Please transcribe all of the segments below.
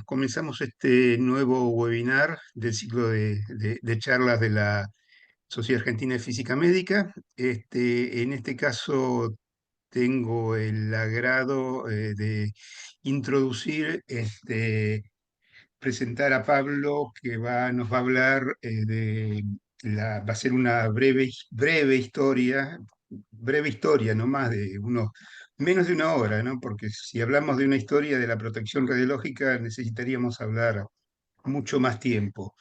Comenzamos este nuevo webinar del ciclo de charlas de la Sociedad Argentina de Física Médica. En este caso tengo el agrado de introducir, presentar a Pablo, que nos va a hablar va a ser una breve historia, no más de menos de una hora, ¿no? Porque si hablamos de una historia de la protección radiológica necesitaríamos hablar mucho más tiempo.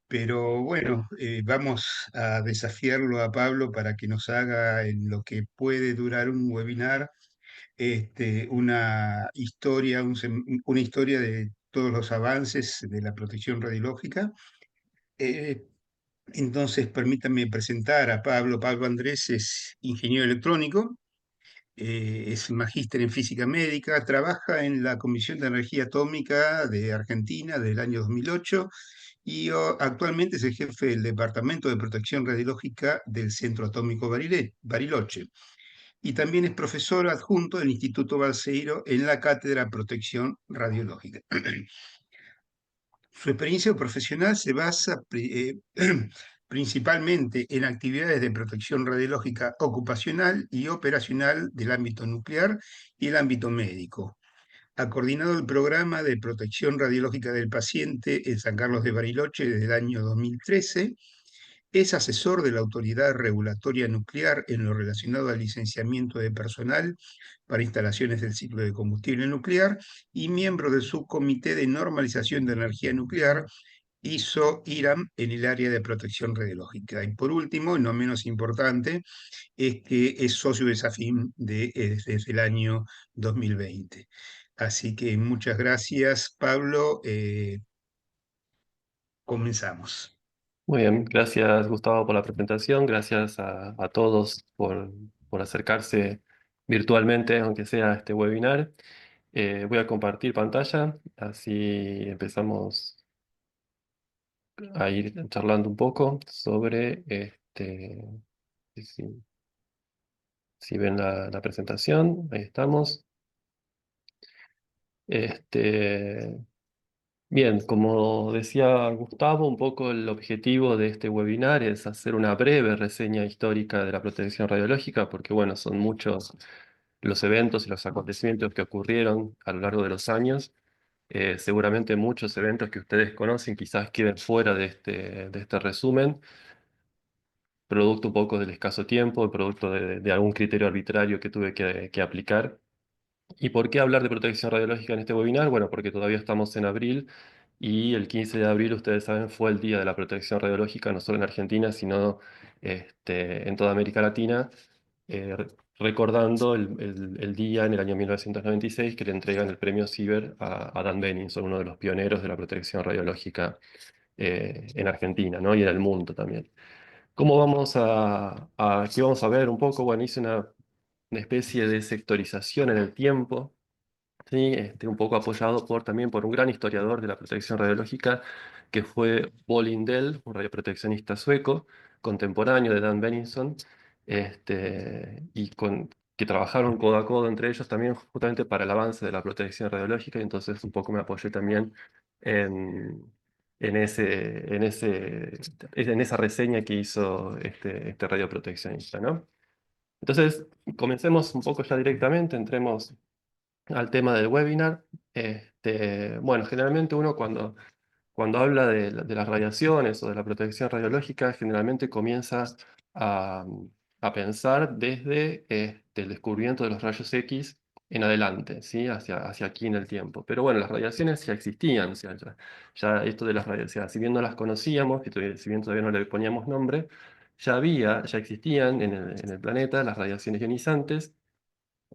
Pero bueno, vamos a desafiarlo a Pablo para que nos haga en lo que puede durar un webinar, una historia de todos los avances de la protección radiológica. Eh, entonces, permítanme presentar a Pablo. Pablo Andrés es ingeniero electrónico, es magíster en física médica, trabaja en la Comisión de Energía Atómica de Argentina del año 2008 y actualmente es el jefe del Departamento de Protección Radiológica del Centro Atómico Bariloche. Y también es profesor adjunto del Instituto Balseiro en la Cátedra Protección Radiológica. Su experiencia profesional se basa principalmente en actividades de protección radiológica ocupacional y operacional del ámbito nuclear y el ámbito médico. Ha coordinado el programa de protección radiológica del paciente en San Carlos de Bariloche desde el año 2013. Es asesor de la Autoridad Regulatoria Nuclear en lo relacionado al licenciamiento de personal para instalaciones del ciclo de combustible nuclear y miembro del Subcomité de Normalización de Energía Nuclear, ISO-IRAM, en el área de protección radiológica. Y por último, y no menos importante, es que es socio de SAFIM desde el año 2020. Así que muchas gracias, Pablo. Comenzamos. Muy bien, gracias Gustavo por la presentación, gracias a todos por acercarse virtualmente, aunque sea a este webinar. Voy a compartir pantalla, así empezamos a ir charlando un poco sobre si, si ven la presentación, ahí estamos. Este, Bien, como decía Gustavo, un poco el objetivo de este webinar es hacer una breve reseña histórica de la protección radiológica, porque bueno, son muchos los eventos y los acontecimientos que ocurrieron a lo largo de los años. Seguramente muchos eventos que ustedes conocen quizás queden fuera de este resumen, producto un poco del escaso tiempo, producto de algún criterio arbitrario que tuve que aplicar. ¿Y por qué hablar de protección radiológica en este webinar? Bueno, porque todavía estamos en abril y el 15 de abril, ustedes saben, fue el Día de la Protección Radiológica, no solo en Argentina, sino en toda América Latina, recordando el día en el año 1996 que le entregan el premio Ciber a Dan Benninson, uno de los pioneros de la protección radiológica en Argentina, ¿no? Y en el mundo también. ¿Cómo qué vamos a ver un poco? Bueno, hice una especie de sectorización en el tiempo, ¿sí? Un poco apoyado también por un gran historiador de la protección radiológica, que fue Bo Lindell, un radioproteccionista sueco, contemporáneo de Dan Benninson, que trabajaron codo a codo entre ellos también justamente para el avance de la protección radiológica, y entonces un poco me apoyé también en, en ese, en ese, en esa reseña que hizo este radioproteccionista, ¿no? Entonces, comencemos un poco ya directamente, entremos al tema del webinar. Bueno, generalmente uno cuando habla de las radiaciones o de la protección radiológica, generalmente comienza a, a pensar desde el descubrimiento de los rayos X en adelante, ¿sí? Hacia aquí en el tiempo. Pero bueno, las radiaciones ya existían, o sea, ya esto de las radiaciones, si bien no las conocíamos, si bien todavía no le poníamos nombre, ya existían en el planeta las radiaciones ionizantes.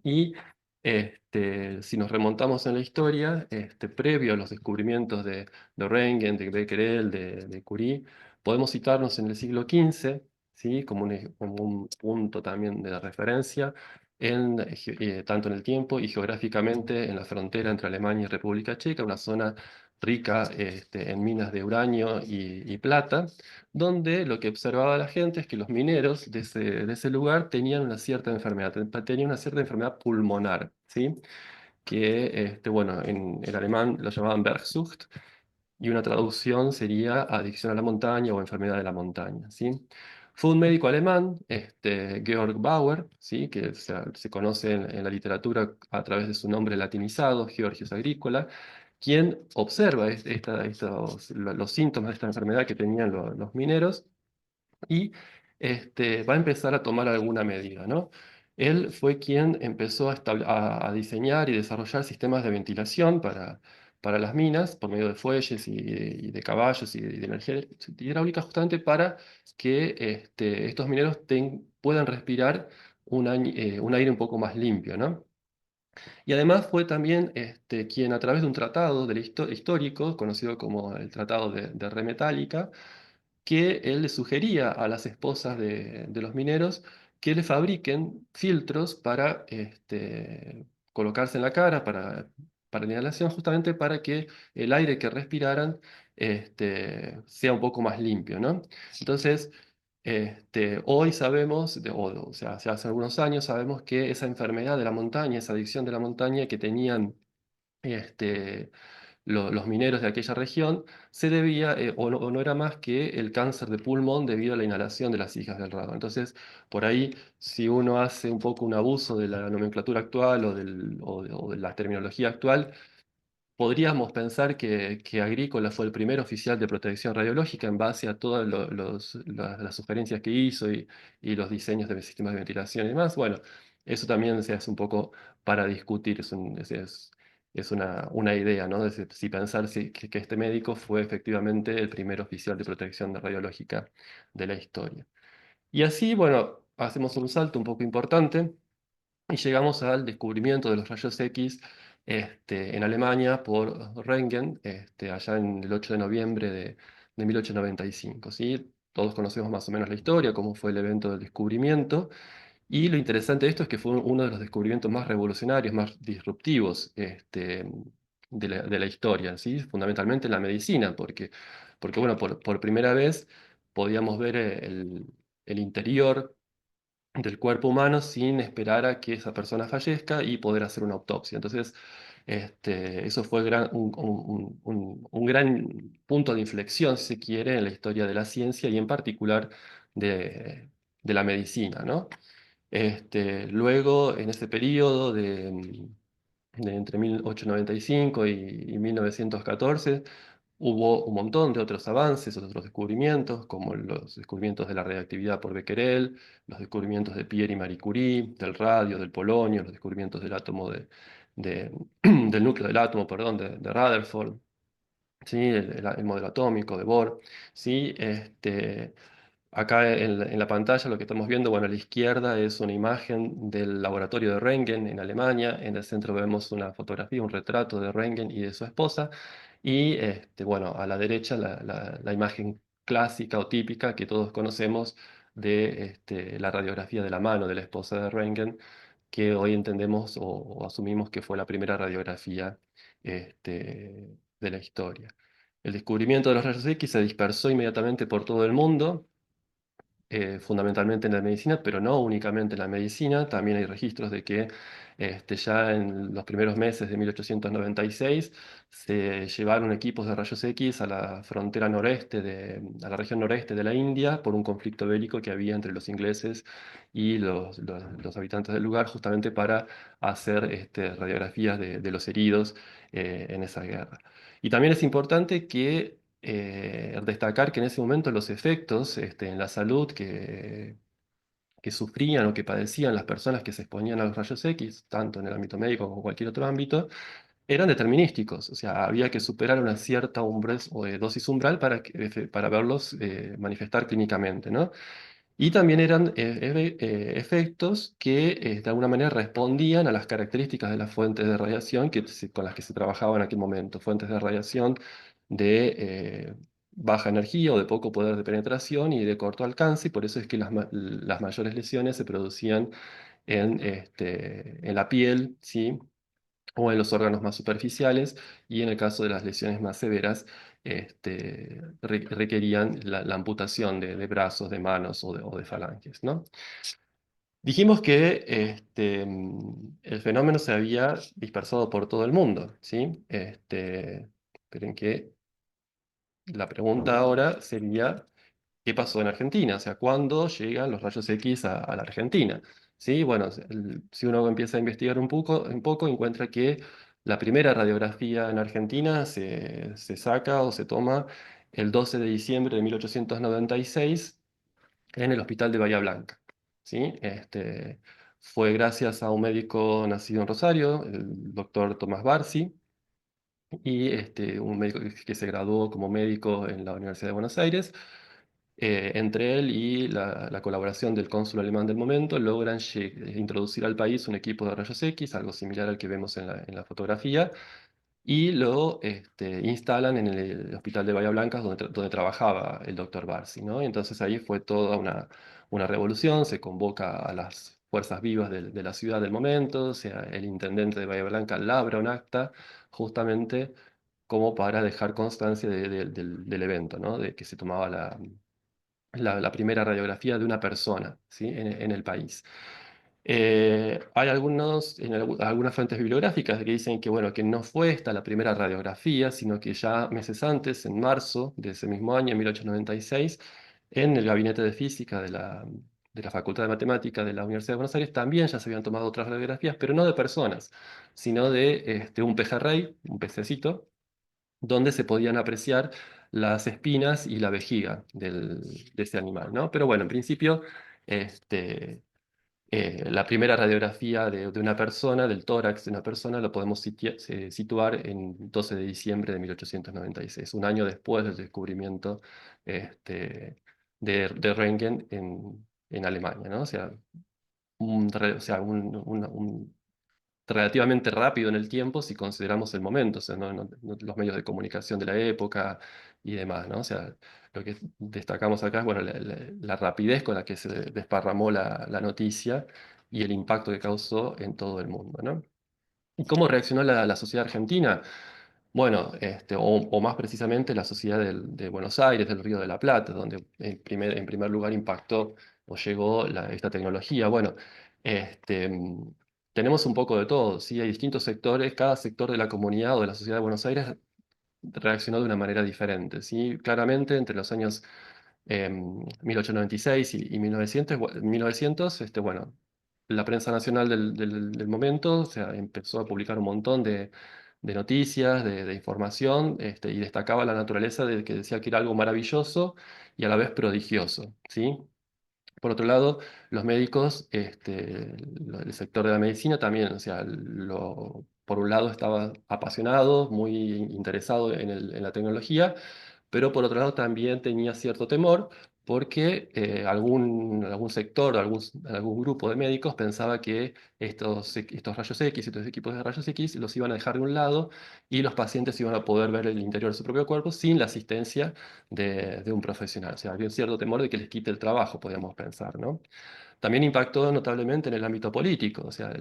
Y si nos remontamos en la historia, previo a los descubrimientos de Röntgen, de Becquerel, de Curie, podemos citarnos en el siglo XV, ¿sí? Como un punto también de referencia, tanto en el tiempo y geográficamente en la frontera entre Alemania y República Checa, una zona rica en minas de uranio y plata, donde lo que observaba la gente es que los mineros de ese lugar tenían una cierta enfermedad, tenían una cierta enfermedad pulmonar, ¿sí? que, bueno, en alemán lo llamaban Bergsucht, y una traducción sería adicción a la montaña o enfermedad de la montaña, ¿sí? Fue un médico alemán, Georg Bauer, ¿sí? Que se conoce en la literatura a través de su nombre latinizado, Georgius Agricola, quien observa los síntomas de esta enfermedad que tenían los mineros y va a empezar a tomar alguna medida, ¿no? Él fue quien empezó a diseñar y desarrollar sistemas de ventilación para las minas por medio de fuelles y de caballos y de energía hidráulica, justamente para que estos mineros puedan respirar un aire un poco más limpio, ¿no? Y además fue también quien a través de un tratado histórico, conocido como el Tratado de Re Metálica, que él le sugería a las esposas de los mineros que le fabriquen filtros para colocarse en la cara, para la inhalación, justamente para que el aire que respiraran sea un poco más limpio, ¿no? Entonces, hoy sabemos, o sea, hace algunos años sabemos que esa enfermedad de la montaña, esa adicción de la montaña que tenían este, los mineros de aquella región, se debía, o no era más que el cáncer de pulmón debido a la inhalación de las hijas del radón. Entonces, por ahí, si uno hace un poco un abuso de la nomenclatura actual o de la terminología actual, podríamos pensar que Agrícola fue el primer oficial de protección radiológica en base a todas las sugerencias que hizo y los diseños de sistemas de ventilación y demás. Bueno, eso también se hace un poco para discutir, es una idea, ¿no? De si pensar que este médico fue efectivamente el primer oficial de protección radiológica de la historia. Y así, bueno, hacemos un salto un poco importante y llegamos al descubrimiento de los rayos X en Alemania por Röntgen, allá en el 8 de noviembre de 1895, ¿sí? Todos conocemos más o menos la historia, cómo fue el evento del descubrimiento, y lo interesante de esto es que fue uno de los descubrimientos más revolucionarios, más disruptivos de la historia, ¿sí? Fundamentalmente en la medicina, porque bueno, por primera vez podíamos ver el interior del cuerpo humano sin esperar a que esa persona fallezca y poder hacer una autopsia. Entonces, eso fue un gran punto de inflexión, si se quiere, en la historia de la ciencia y en particular de la medicina, ¿no? Luego, en ese periodo de entre 1895 y 1914, hubo un montón de otros avances, otros descubrimientos, como los descubrimientos de la radiactividad por Becquerel, los descubrimientos de Pierre y Marie Curie, del radio, del polonio, los descubrimientos del átomo del núcleo del átomo, perdón, de Rutherford, ¿sí? El modelo atómico de Bohr, ¿sí? Acá en la pantalla lo que estamos viendo, bueno, a la izquierda es una imagen del laboratorio de Röntgen en Alemania. En el centro vemos una fotografía, un retrato de Röntgen y de su esposa. Y bueno, a la derecha la imagen clásica o típica que todos conocemos de la radiografía de la mano de la esposa de Röntgen, que hoy entendemos o asumimos que fue la primera radiografía de la historia. El descubrimiento de los rayos X se dispersó inmediatamente por todo el mundo, fundamentalmente en la medicina, pero no únicamente en la medicina. También hay registros de que ya en los primeros meses de 1896 se llevaron equipos de rayos X a la frontera noreste, a la región noreste de la India, por un conflicto bélico que había entre los ingleses y los habitantes del lugar, justamente para hacer radiografías de los heridos en esa guerra. Y también es importante destacar que en ese momento los efectos en la salud que sufrían o que padecían las personas que se exponían a los rayos X, tanto en el ámbito médico como en cualquier otro ámbito, eran determinísticos. O sea, había que superar una cierta o dosis umbral para verlos manifestar clínicamente, ¿no? Y también eran efectos que de alguna manera respondían a las características de las fuentes de radiación con las que se trabajaba en aquel momento. Fuentes de radiación de baja energía o de poco poder de penetración y de corto alcance, y por eso es que las mayores lesiones se producían en la piel, ¿sí? O en los órganos más superficiales, y en el caso de las lesiones más severas, requerían la amputación de brazos, de manos o de falanges, ¿no? Dijimos que el fenómeno se había dispersado por todo el mundo, ¿sí? Esperen que la pregunta ahora sería, ¿qué pasó en Argentina? O sea, ¿cuándo llegan los rayos X a la Argentina? Sí, bueno, si uno empieza a investigar un poco, encuentra que la primera radiografía en Argentina se saca o se toma el 12 de diciembre de 1896 en el hospital de Bahía Blanca. ¿Sí? Fue gracias a un médico nacido en Rosario, el doctor Tomás Barsi, y un médico que se graduó como médico en la Universidad de Buenos Aires. Entre él y la colaboración del cónsul alemán del momento, logran introducir al país un equipo de rayos X, algo similar al que vemos en la fotografía, y lo instalan en el hospital de Bahía Blanca donde trabajaba el doctor Barsi, ¿no? Y entonces ahí fue toda una revolución, se convoca a las fuerzas vivas de la ciudad del momento, o sea, el intendente de Bahía Blanca labra un acta justamente como para dejar constancia del evento, ¿no? De que se tomaba la primera radiografía de una persona, ¿sí? En el país. Hay algunas fuentes bibliográficas que dicen que, bueno, que no fue esta la primera radiografía, sino que ya meses antes, en marzo de ese mismo año, en 1896, en el gabinete de física de la Facultad de Matemática de la Universidad de Buenos Aires, también ya se habían tomado otras radiografías, pero no de personas, sino de un pejerrey, un pececito, donde se podían apreciar las espinas y la vejiga de ese animal, ¿no? Pero bueno, en principio, este, la primera radiografía de una persona, del tórax de una persona, lo podemos situar en 12 de diciembre de 1896, un año después del descubrimiento de Röntgen en Alemania, ¿no? O sea, o sea, relativamente rápido en el tiempo si consideramos el momento, o sea, los medios de comunicación de la época y demás, ¿no? O sea, lo que destacamos acá es, bueno, la rapidez con la que se desparramó la noticia y el impacto que causó en todo el mundo, ¿no? ¿Y cómo reaccionó la sociedad argentina? Bueno, o más precisamente la sociedad de Buenos Aires, del Río de la Plata, donde en primer lugar impactó o llegó esta tecnología. Bueno, este, mm, tenemos un poco de todo, ¿sí? Hay distintos sectores, cada sector de la comunidad o de la sociedad de Buenos Aires reaccionó de una manera diferente, ¿sí? Claramente entre los años 1896 y 1900, 1900 bueno, la prensa nacional del momento, o sea, empezó a publicar un montón de noticias, de información, y destacaba la naturaleza de que decía que era algo maravilloso y a la vez prodigioso, ¿sí? Por otro lado, los médicos, el sector de la medicina también, o sea, por un lado estaba apasionado, muy interesado en la tecnología, pero por otro lado también tenía cierto temor porque algún sector, algún grupo de médicos pensaba que estos rayos X, estos equipos de rayos X, los iban a dejar de un lado y los pacientes iban a poder ver el interior de su propio cuerpo sin la asistencia de un profesional. O sea, había un cierto temor de que les quite el trabajo, podríamos pensar, ¿no? También impactó notablemente en el ámbito político, o sea,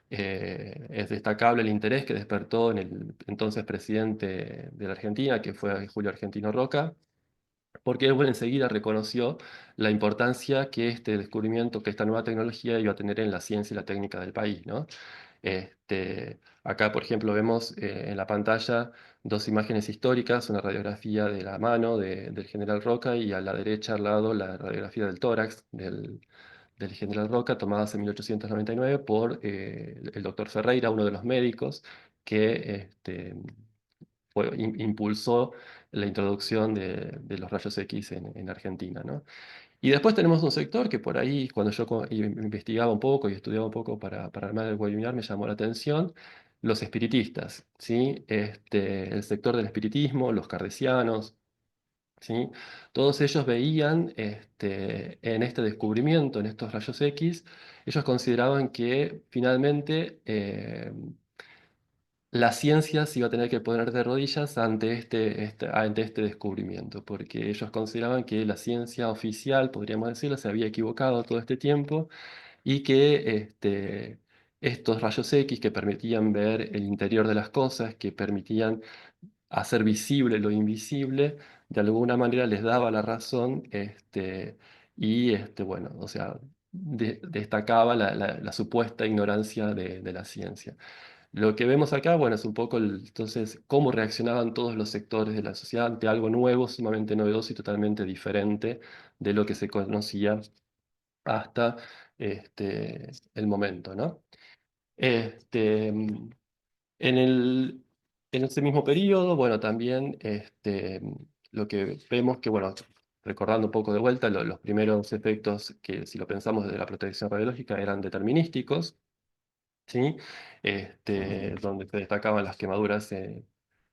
es destacable el interés que despertó en el entonces presidente de la Argentina, que fue Julio Argentino Roca, porque él enseguida reconoció la importancia que este descubrimiento, que esta nueva tecnología iba a tener en la ciencia y la técnica del país, ¿no? Acá, por ejemplo, vemos en la pantalla dos imágenes históricas, una radiografía de la mano del general Roca y a la derecha al lado la radiografía del tórax del general Roca, tomadas en 1899 por el doctor Ferreira, uno de los médicos que impulsó la introducción de los rayos X en Argentina, ¿no? Y después tenemos un sector que por ahí, cuando yo investigaba un poco y estudiaba un poco para armar el webinar, me llamó la atención, los espiritistas, ¿sí? El sector del espiritismo, los kardecianos, ¿sí? Todos ellos veían en este descubrimiento, en estos rayos X, ellos consideraban que finalmente la ciencia se iba a tener que poner de rodillas ante este descubrimiento, porque ellos consideraban que la ciencia oficial, podríamos decirlo, se había equivocado todo este tiempo y que estos rayos X que permitían ver el interior de las cosas, que permitían hacer visible lo invisible, de alguna manera les daba la razón, bueno, o sea, destacaba la supuesta ignorancia de la ciencia. Lo que vemos acá, bueno, es un poco entonces cómo reaccionaban todos los sectores de la sociedad ante algo nuevo, sumamente novedoso y totalmente diferente de lo que se conocía hasta el momento, ¿no? Este, mm, en en ese mismo periodo, bueno, también lo que vemos que, bueno, recordando un poco de vuelta, los primeros efectos que, si lo pensamos desde la protección radiológica, eran determinísticos, ¿sí? Donde se destacaban las quemaduras en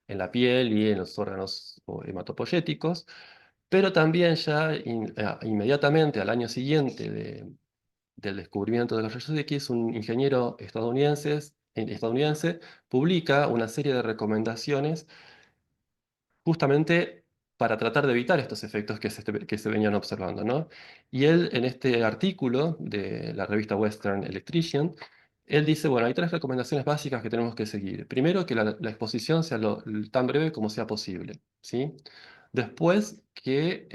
la piel y en los órganos hematopoyéticos, pero también ya inmediatamente al año siguiente del descubrimiento de los rayos X, un ingeniero estadounidense publica una serie de recomendaciones justamente para tratar de evitar estos efectos que se venían observando, ¿no? Y él, en este artículo de la revista Western Electrician, él dice, bueno, hay tres recomendaciones básicas que tenemos que seguir. Primero, que la exposición sea tan breve como sea posible, ¿sí? Después, que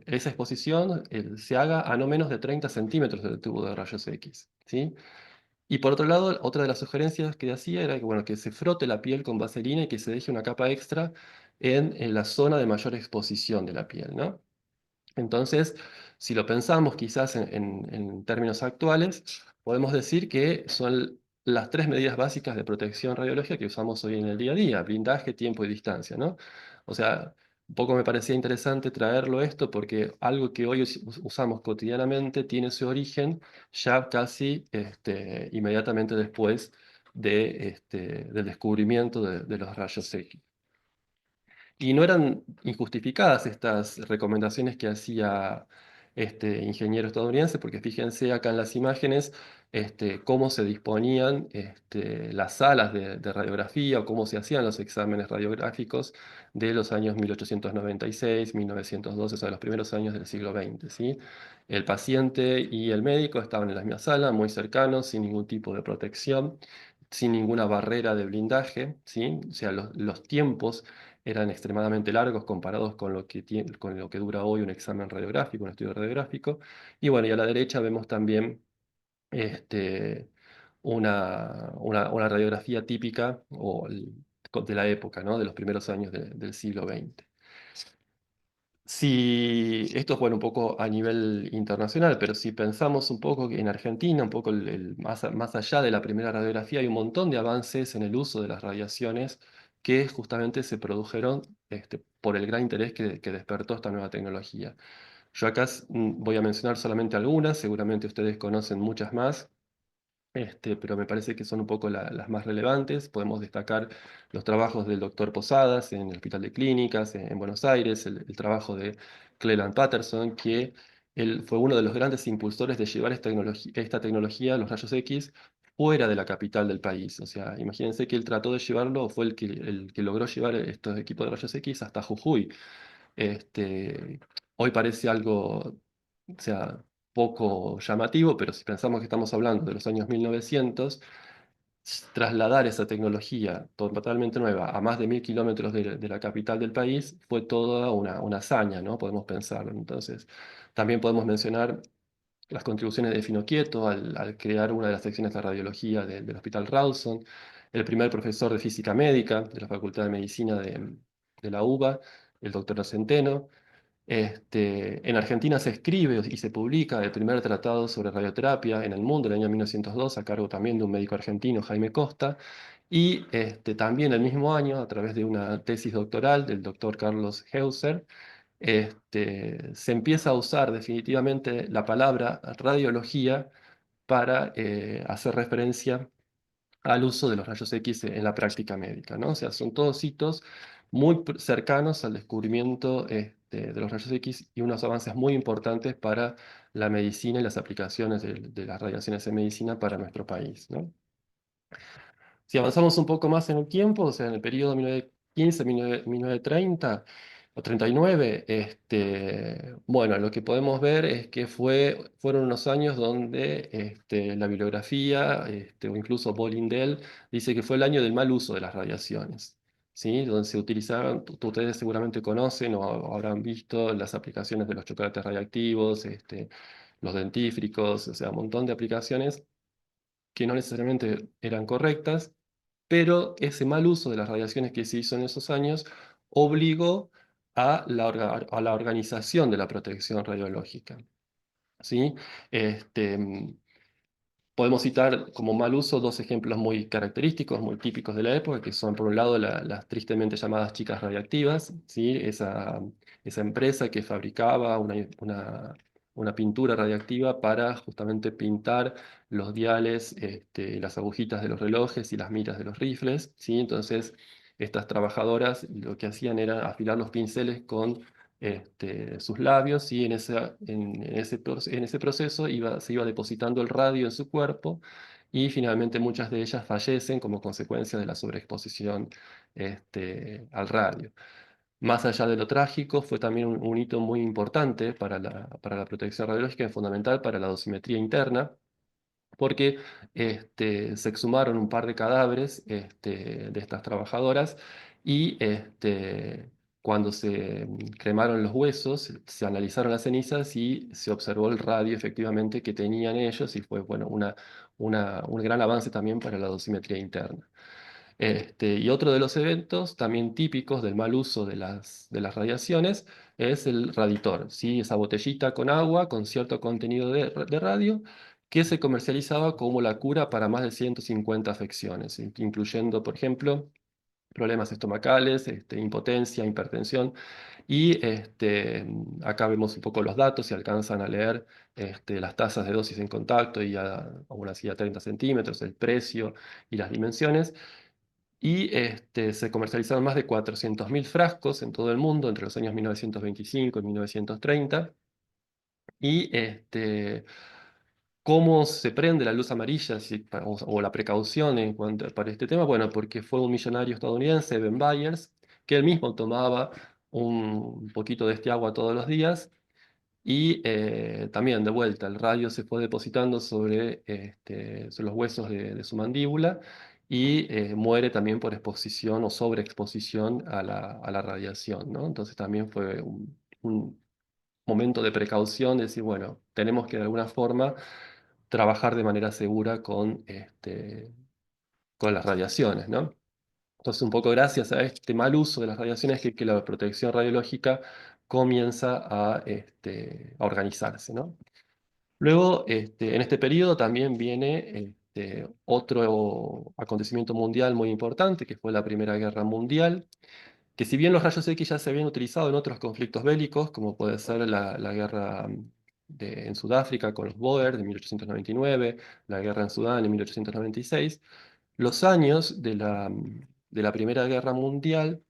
esa exposición se haga a no menos de 30 centímetros del tubo de rayos X, ¿sí? Y por otro lado, otra de las sugerencias que hacía era que, bueno, que se frote la piel con vaselina y que se deje una capa extra en la zona de mayor exposición de la piel, ¿no? Entonces, si lo pensamos quizás en términos actuales, podemos decir que son las tres medidas básicas de protección radiológica que usamos hoy en el día a día: blindaje, tiempo y distancia, ¿no? O sea, un poco me parecía interesante traerlo esto porque algo que hoy usamos cotidianamente tiene su origen ya casi inmediatamente después del descubrimiento de los rayos X. Y no eran injustificadas estas recomendaciones que hacía este ingeniero estadounidense, porque fíjense acá en las imágenes cómo se disponían las salas de radiografía o cómo se hacían los exámenes radiográficos de los años 1896, 1912, o sea, los primeros años del siglo XX, ¿sí? El paciente y el médico estaban en la misma sala, muy cercanos, sin ningún tipo de protección, sin ninguna barrera de blindaje, ¿sí? O sea, los tiempos eran extremadamente largos comparados con con lo que dura hoy un examen radiográfico, un estudio radiográfico. Y bueno, y a la derecha vemos también este, una radiografía típica de la época, ¿no? De los primeros años del siglo XX. Si esto es bueno un poco a nivel internacional, pero si pensamos un poco que en Argentina, un poco más allá de la primera radiografía, hay un montón de avances en el uso de las radiaciones que justamente se produjeron por el gran interés que despertó esta nueva tecnología. Yo acá voy a mencionar solamente algunas, seguramente ustedes conocen muchas más, pero me parece que son un poco las más relevantes. Podemos destacar los trabajos del doctor Posadas en el Hospital de Clínicas en Buenos Aires, el trabajo de Cleland Patterson, que él fue uno de los grandes impulsores de llevar esta tecnología, los rayos X, fuera de la capital del país. O sea, imagínense que él trató de llevarlo, o fue el que logró llevar estos equipos de rayos X hasta Jujuy. Este, Hoy parece algo, o sea, poco llamativo, pero si pensamos que estamos hablando de los años 1900, trasladar esa tecnología totalmente nueva a más de 1000 kilómetros de la capital del país fue toda una hazaña, ¿no? Podemos pensarlo. Entonces, también podemos mencionar las contribuciones de Finocchieto al crear una de las secciones de radiología del Hospital Rawson, el primer profesor de física médica de la Facultad de Medicina de la UBA, el doctor Centeno. En Argentina se escribe y se publica el primer tratado sobre radioterapia en el mundo, en el año 1902, a cargo también de un médico argentino, Jaime Costa, y también el mismo año, a través de una tesis doctoral del doctor Carlos Heuser, se empieza a usar definitivamente la palabra radiología para hacer referencia al uso de los rayos X en la práctica médica, ¿no? O sea, son todos hitos muy cercanos al descubrimiento de los rayos X y unos avances muy importantes para la medicina y las aplicaciones de las radiaciones en medicina para nuestro país, ¿no? Si avanzamos un poco más en el tiempo, o sea, en el periodo 1915, 1930 o 39, bueno, lo que podemos ver es que fueron unos años donde la bibliografía, o incluso Bolindell, dice que fue el año del mal uso de las radiaciones, ¿sí? Donde se utilizaban, ustedes seguramente conocen o habrán visto las aplicaciones de los chocolates radiactivos, los dentífricos, o sea, un montón de aplicaciones que no necesariamente eran correctas, pero ese mal uso de las radiaciones que se hizo en esos años obligó a la organización de la protección radiológica. ¿Sí? Este, Podemos citar como mal uso dos ejemplos muy característicos, muy típicos de la época, que son por un lado las tristemente llamadas chicas radiactivas, ¿sí? Esa empresa que fabricaba una pintura radiactiva para justamente pintar los diales, las agujitas de los relojes y las miras de los rifles, ¿sí? Entonces, estas trabajadoras lo que hacían era afilar los pinceles con sus labios y en ese proceso se iba depositando el radio en su cuerpo y finalmente muchas de ellas fallecen como consecuencia de la sobreexposición al radio. Más allá de lo trágico, fue también un hito muy importante para la protección radiológica y fundamental para la dosimetría interna, porque se exhumaron un par de cadáveres de estas trabajadoras y cuando se cremaron los huesos, se analizaron las cenizas y se observó el radio efectivamente que tenían ellos y fue bueno, un gran avance también para la dosimetría interna. Y otro de los eventos también típicos del mal uso de las radiaciones es el raditor, ¿sí? Esa botellita con agua con cierto contenido de radio que se comercializaba como la cura para más de 150 afecciones, incluyendo, por ejemplo, problemas estomacales, impotencia, hipertensión. Y acá vemos un poco los datos, si alcanzan a leer las tasas de dosis en contacto y aún así a 30 centímetros, el precio y las dimensiones. Y se comercializaron más de 400.000 frascos en todo el mundo entre los años 1925 y 1930. Y ¿cómo se prende la luz amarilla o la precaución para este tema? Bueno, porque fue un millonario estadounidense, Ben Byers, que él mismo tomaba un poquito de este agua todos los días y también, de vuelta, el radio se fue depositando sobre los huesos de su mandíbula y muere también por exposición o sobreexposición a la radiación, ¿no? Entonces también fue un momento de precaución, de decir, bueno, tenemos que de alguna forma trabajar de manera segura con las radiaciones, ¿no? Entonces, un poco gracias a este mal uso de las radiaciones que la protección radiológica comienza a organizarse, ¿no? Luego, en este periodo también viene otro acontecimiento mundial muy importante, que fue la Primera Guerra Mundial, que si bien los rayos X ya se habían utilizado en otros conflictos bélicos, como puede ser la guerra en Sudáfrica con los Boer de 1899, la guerra en Sudán en 1896, los años de la Primera Guerra Mundial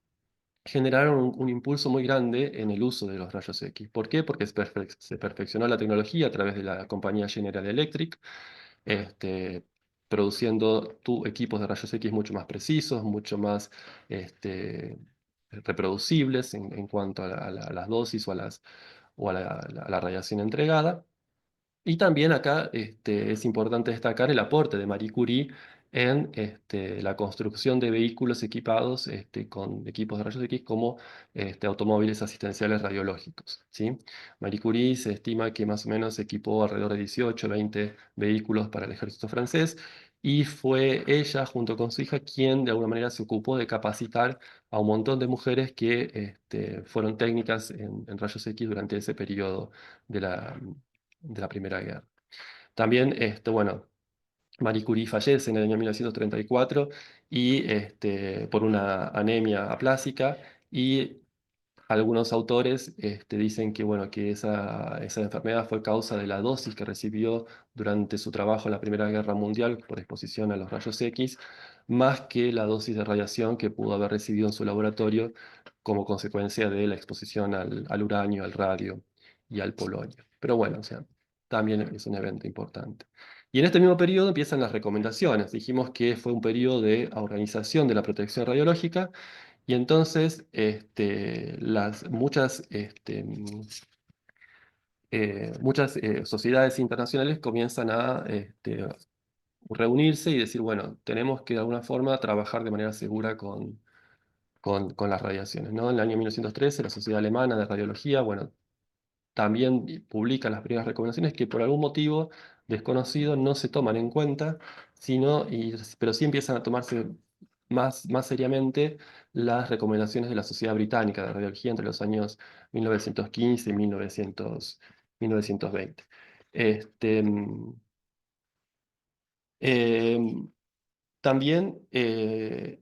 generaron un impulso muy grande en el uso de los rayos X. ¿Por qué? Porque se perfeccionó la tecnología a través de la compañía General Electric, este, produciendo equipos de rayos X mucho más precisos, mucho más este, reproducibles en cuanto a las dosis o a la radiación entregada. Y también acá es importante destacar el aporte de Marie Curie en la construcción de vehículos equipados con equipos de rayos X como automóviles asistenciales radiológicos, ¿sí? Marie Curie se estima que más o menos equipó alrededor de 18 20 vehículos para el ejército francés y fue ella, junto con su hija, quien de alguna manera se ocupó de capacitar a un montón de mujeres que fueron técnicas en rayos X durante ese periodo de la Primera Guerra. También, bueno, Marie Curie fallece en el año 1934 y por una anemia aplásica y algunos autores dicen que, bueno, que esa enfermedad fue causa de la dosis que recibió durante su trabajo en la Primera Guerra Mundial por exposición a los rayos X, más que la dosis de radiación que pudo haber recibido en su laboratorio como consecuencia de la exposición al uranio, al radio y al polonio. Pero bueno, o sea, también es un evento importante. Y en este mismo periodo empiezan las recomendaciones. Dijimos que fue un periodo de organización de la protección radiológica y entonces muchas sociedades internacionales comienzan a reunirse y decir, bueno, tenemos que de alguna forma trabajar de manera segura con las radiaciones, ¿no? En el año 1913, la Sociedad Alemana de Radiología, bueno, también publican las primeras recomendaciones que por algún motivo desconocido no se toman en cuenta, pero sí empiezan a tomarse más seriamente las recomendaciones de la Sociedad Británica de Radiología entre los años 1915 y 1920. Este, em, También en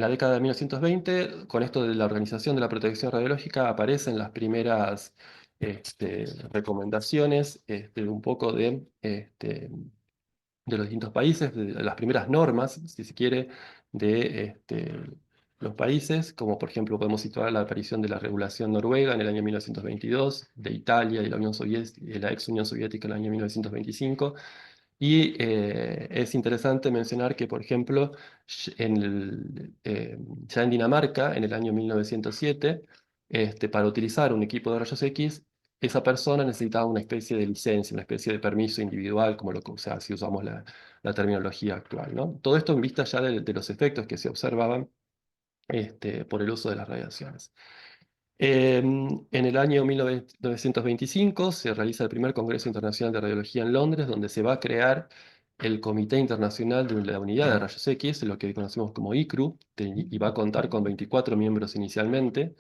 la década de 1920, con esto de la Organización de la Protección Radiológica, aparecen las primeras recomendaciones un poco de los distintos países, de las primeras normas, si se quiere, de los países, como por ejemplo podemos situar la aparición de la regulación noruega en el año 1922, de Italia y la Unión Soviética, la ex Unión Soviética en el año 1925. Y es interesante mencionar que, por ejemplo, ya en Dinamarca, en el año 1907, para utilizar un equipo de rayos X, esa persona necesitaba una especie de licencia, una especie de permiso individual, como o sea, si usamos la terminología actual, ¿no? Todo esto en vista ya de los efectos que se observaban por el uso de las radiaciones. En el año 1925 se realiza el primer Congreso Internacional de Radiología en Londres, donde se va a crear el Comité Internacional de la Unidad de Rayos X, lo que conocemos como ICRU, y va a contar con 24 miembros inicialmente.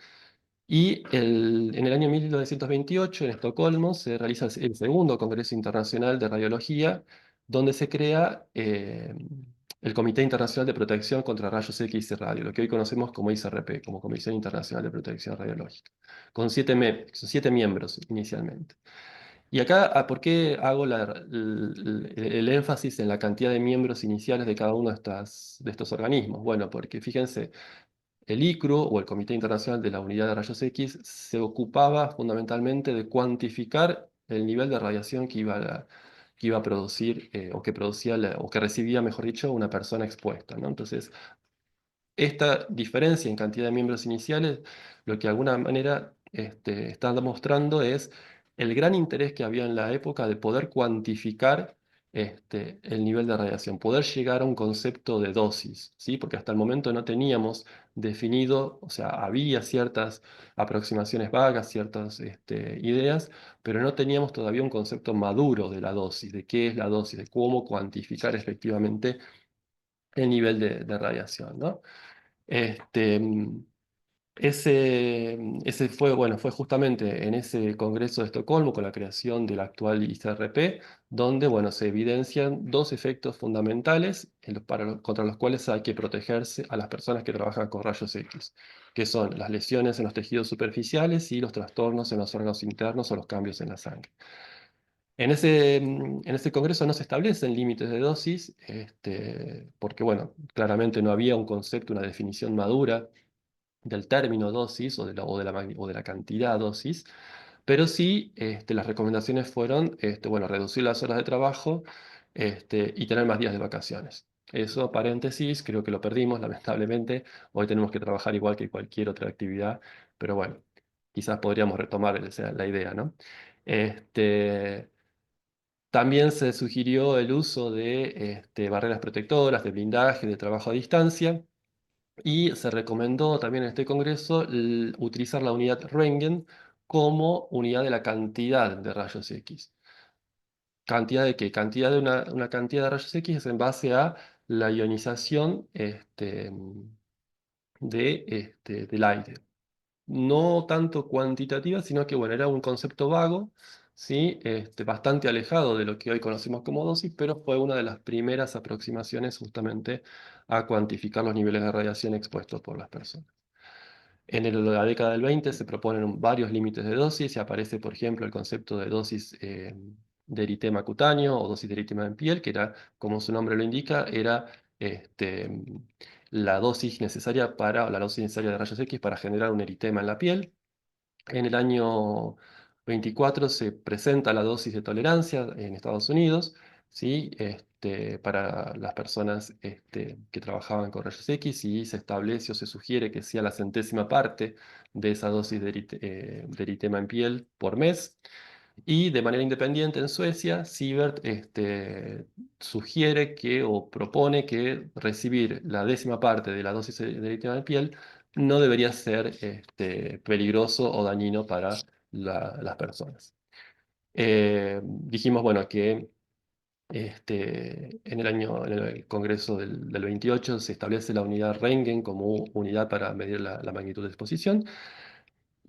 Y en el año 1928, en Estocolmo, se realiza el segundo Congreso Internacional de Radiología, donde se crea el Comité Internacional de Protección contra Rayos X y Radio, lo que hoy conocemos como ICRP, como Comisión Internacional de Protección Radiológica, con 7 miembros inicialmente. Y acá, ¿por qué hago el énfasis en la cantidad de miembros iniciales de cada uno de estos organismos? Bueno, porque fíjense, el ICRU, o el Comité Internacional de la Unidad de Rayos X, se ocupaba fundamentalmente de cuantificar el nivel de radiación que iba a producir, o que producía, o que recibía, mejor dicho, una persona expuesta, ¿no? Entonces, esta diferencia en cantidad de miembros iniciales, lo que de alguna manera está demostrando es el gran interés que había en la época de poder cuantificar el nivel de radiación, poder llegar a un concepto de dosis, ¿sí? Porque hasta el momento no teníamos definido, o sea, había ciertas aproximaciones vagas, ciertas ideas, pero no teníamos todavía un concepto maduro de la dosis, de qué es la dosis, de cómo cuantificar efectivamente el nivel de radiación, ¿no? Este, mm, ese fue, bueno, fue justamente en ese Congreso de Estocolmo con la creación del actual ICRP, donde, bueno, se evidencian dos efectos fundamentales contra los cuales hay que protegerse a las personas que trabajan con rayos X, que son las lesiones en los tejidos superficiales y los trastornos en los órganos internos o los cambios en la sangre. En ese congreso no se establecen límites de dosis, porque, bueno, claramente no había un concepto, una definición madura del término dosis o de la cantidad dosis, pero sí las recomendaciones fueron bueno, reducir las horas de trabajo y tener más días de vacaciones. Eso, paréntesis, creo que lo perdimos, lamentablemente. Hoy tenemos que trabajar igual que cualquier otra actividad, pero bueno, quizás podríamos retomar la idea, ¿no? Este, También se sugirió el uso de barreras protectoras, de blindaje, de trabajo a distancia. Y se recomendó también en este congreso utilizar la unidad Röntgen como unidad de la cantidad de rayos X. ¿Cantidad de qué? Cantidad de una cantidad de rayos X es en base a la ionización del aire. No tanto cuantitativa, sino que bueno, era un concepto vago, ¿sí? Bastante alejado de lo que hoy conocemos como dosis, pero fue una de las primeras aproximaciones justamente a cuantificar los niveles de radiación expuestos por las personas. La década del 20 se proponen varios límites de dosis y aparece, por ejemplo, el concepto de dosis de eritema cutáneo o dosis de eritema en piel, que era, como su nombre lo indica, era este, la dosis necesaria de rayos X para generar un eritema en la piel. En el año 24 se presenta la dosis de tolerancia en Estados Unidos, ¿sí? Para las personas que trabajaban con rayos X, y se establece o se sugiere que sea la centésima parte de esa dosis de eritema en piel por mes. Y de manera independiente en Suecia, Siebert sugiere o propone que recibir la décima parte de la dosis de eritema en piel no debería ser peligroso o dañino para las personas. Dijimos, bueno, que en el Congreso del 28 se establece la unidad Röntgen como unidad para medir la magnitud de exposición.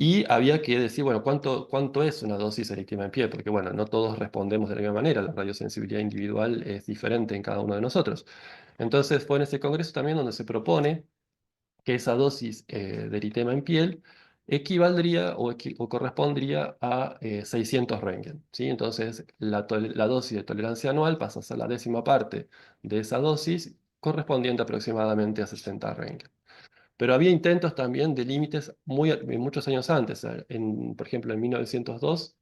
Y había que decir, bueno, ¿cuánto es una dosis de eritema en pie? Porque, bueno, no todos respondemos de la misma manera. La radiosensibilidad individual es diferente en cada uno de nosotros. Entonces, fue en ese congreso también donde se propone que esa dosis de eritema en piel equivaldría o correspondría a 600 Röntgen, ¿sí? Entonces, la dosis de tolerancia anual pasa a ser la décima parte de esa dosis, correspondiente aproximadamente a 60 Röntgen. Pero había intentos también de límites muchos años antes. Por ejemplo, en 1902,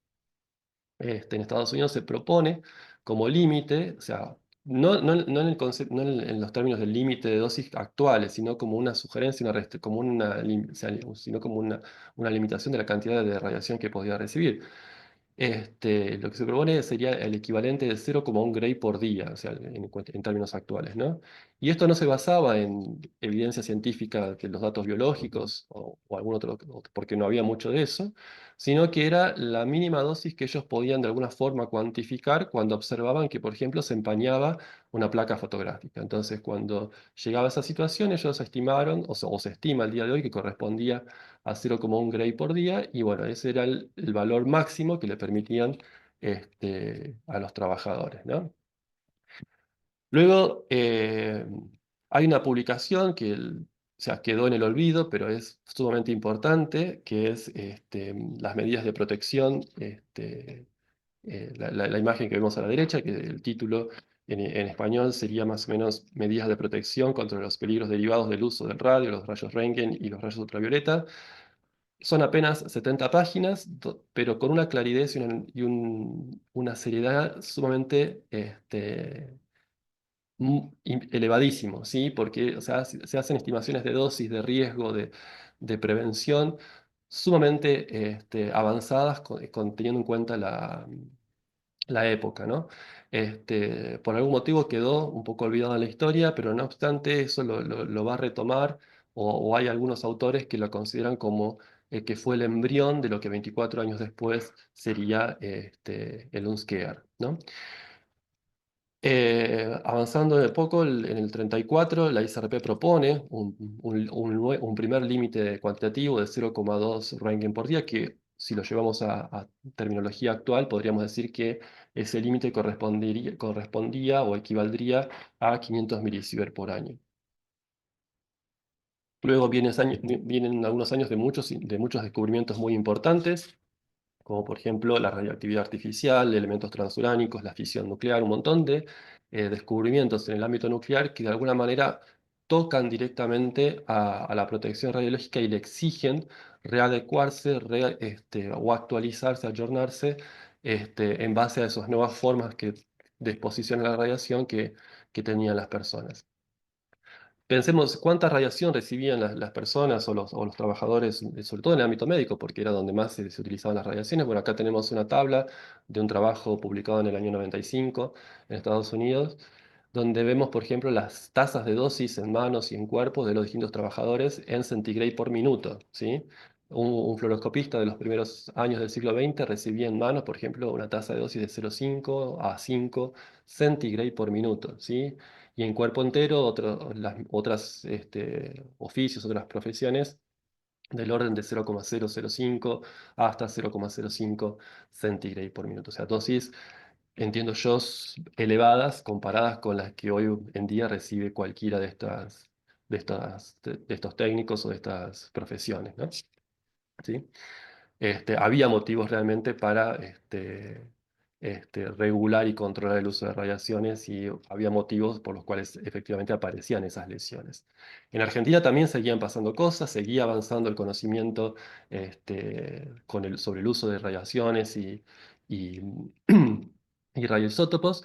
en Estados Unidos se propone como límite, o sea, no en el no en los términos del límite de dosis actuales, sino como una sugerencia, como o sea, sino como una limitación de la cantidad de radiación que podía recibir. Lo que se propone sería el equivalente de 0,1 Gray por día, o sea, en términos actuales, ¿no? Y esto no se basaba en evidencia científica de los datos biológicos o algún otro, porque no había mucho de eso, sino que era la mínima dosis que ellos podían de alguna forma cuantificar cuando observaban que, por ejemplo, se empañaba una placa fotográfica. Entonces, cuando llegaba a esa situación, ellos estimaron, o se estima el día de hoy, que correspondía a 0,1 Gray por día, y bueno, ese era el valor máximo que le permitían a los trabajadores, ¿no? Luego, hay una publicación que o sea, quedó en el olvido, pero es sumamente importante, que es las medidas de protección, la imagen que vemos a la derecha, que el título en español sería más o menos medidas de protección contra los peligros derivados del uso del radio, los rayos Röntgen y los rayos ultravioleta. Son apenas 70 páginas, pero con una claridad una seriedad sumamente elevadísimo, ¿sí? Porque o sea, se hacen estimaciones de dosis, de riesgo, de prevención sumamente avanzadas, teniendo en cuenta la época, ¿no? Por algún motivo quedó un poco olvidada en la historia, pero no obstante eso lo va a retomar, o hay algunos autores que lo consideran como que fue el embrión de lo que 24 años después sería el Unskear, ¿no? Avanzando de poco, en el 34, la ICRP propone un primer límite cuantitativo de 0,2 Röntgen por día, que si lo llevamos a terminología actual, podríamos decir que ese límite correspondía o equivaldría a 500 milisievert por año. Luego vienen algunos años de muchos descubrimientos muy importantes, como por ejemplo la radioactividad artificial, elementos transuránicos, la fisión nuclear, un montón de descubrimientos en el ámbito nuclear que de alguna manera tocan directamente a la protección radiológica y le exigen readecuarse o actualizarse, ayornarse en base a esas nuevas formas de exposición a la radiación que tenían las personas. Pensemos cuánta radiación recibían las personas o los trabajadores, sobre todo en el ámbito médico, porque era donde más se utilizaban las radiaciones. Bueno, acá tenemos una tabla de un trabajo publicado en el año 95 en Estados Unidos, donde vemos, por ejemplo, las tasas de dosis en manos y en cuerpos de los distintos trabajadores en centigrade por minuto, ¿sí? Un fluoroscopista de los primeros años del siglo XX recibía en manos, por ejemplo, una tasa de dosis de 0,5 a 5 centigrade por minuto, ¿sí? Y en cuerpo entero, las otras oficios, otras profesiones, del orden de 0,005 hasta 0,05 centigrade por minuto. O sea, dosis, entiendo yo, elevadas comparadas con las que hoy en día recibe cualquiera de estos técnicos o de estas profesiones, ¿no? ¿Sí? Había motivos realmente para regular y controlar el uso de radiaciones, y había motivos por los cuales efectivamente aparecían esas lesiones. En Argentina también seguían pasando cosas, seguía avanzando el conocimiento sobre el uso de radiaciones y, y radioisótopos.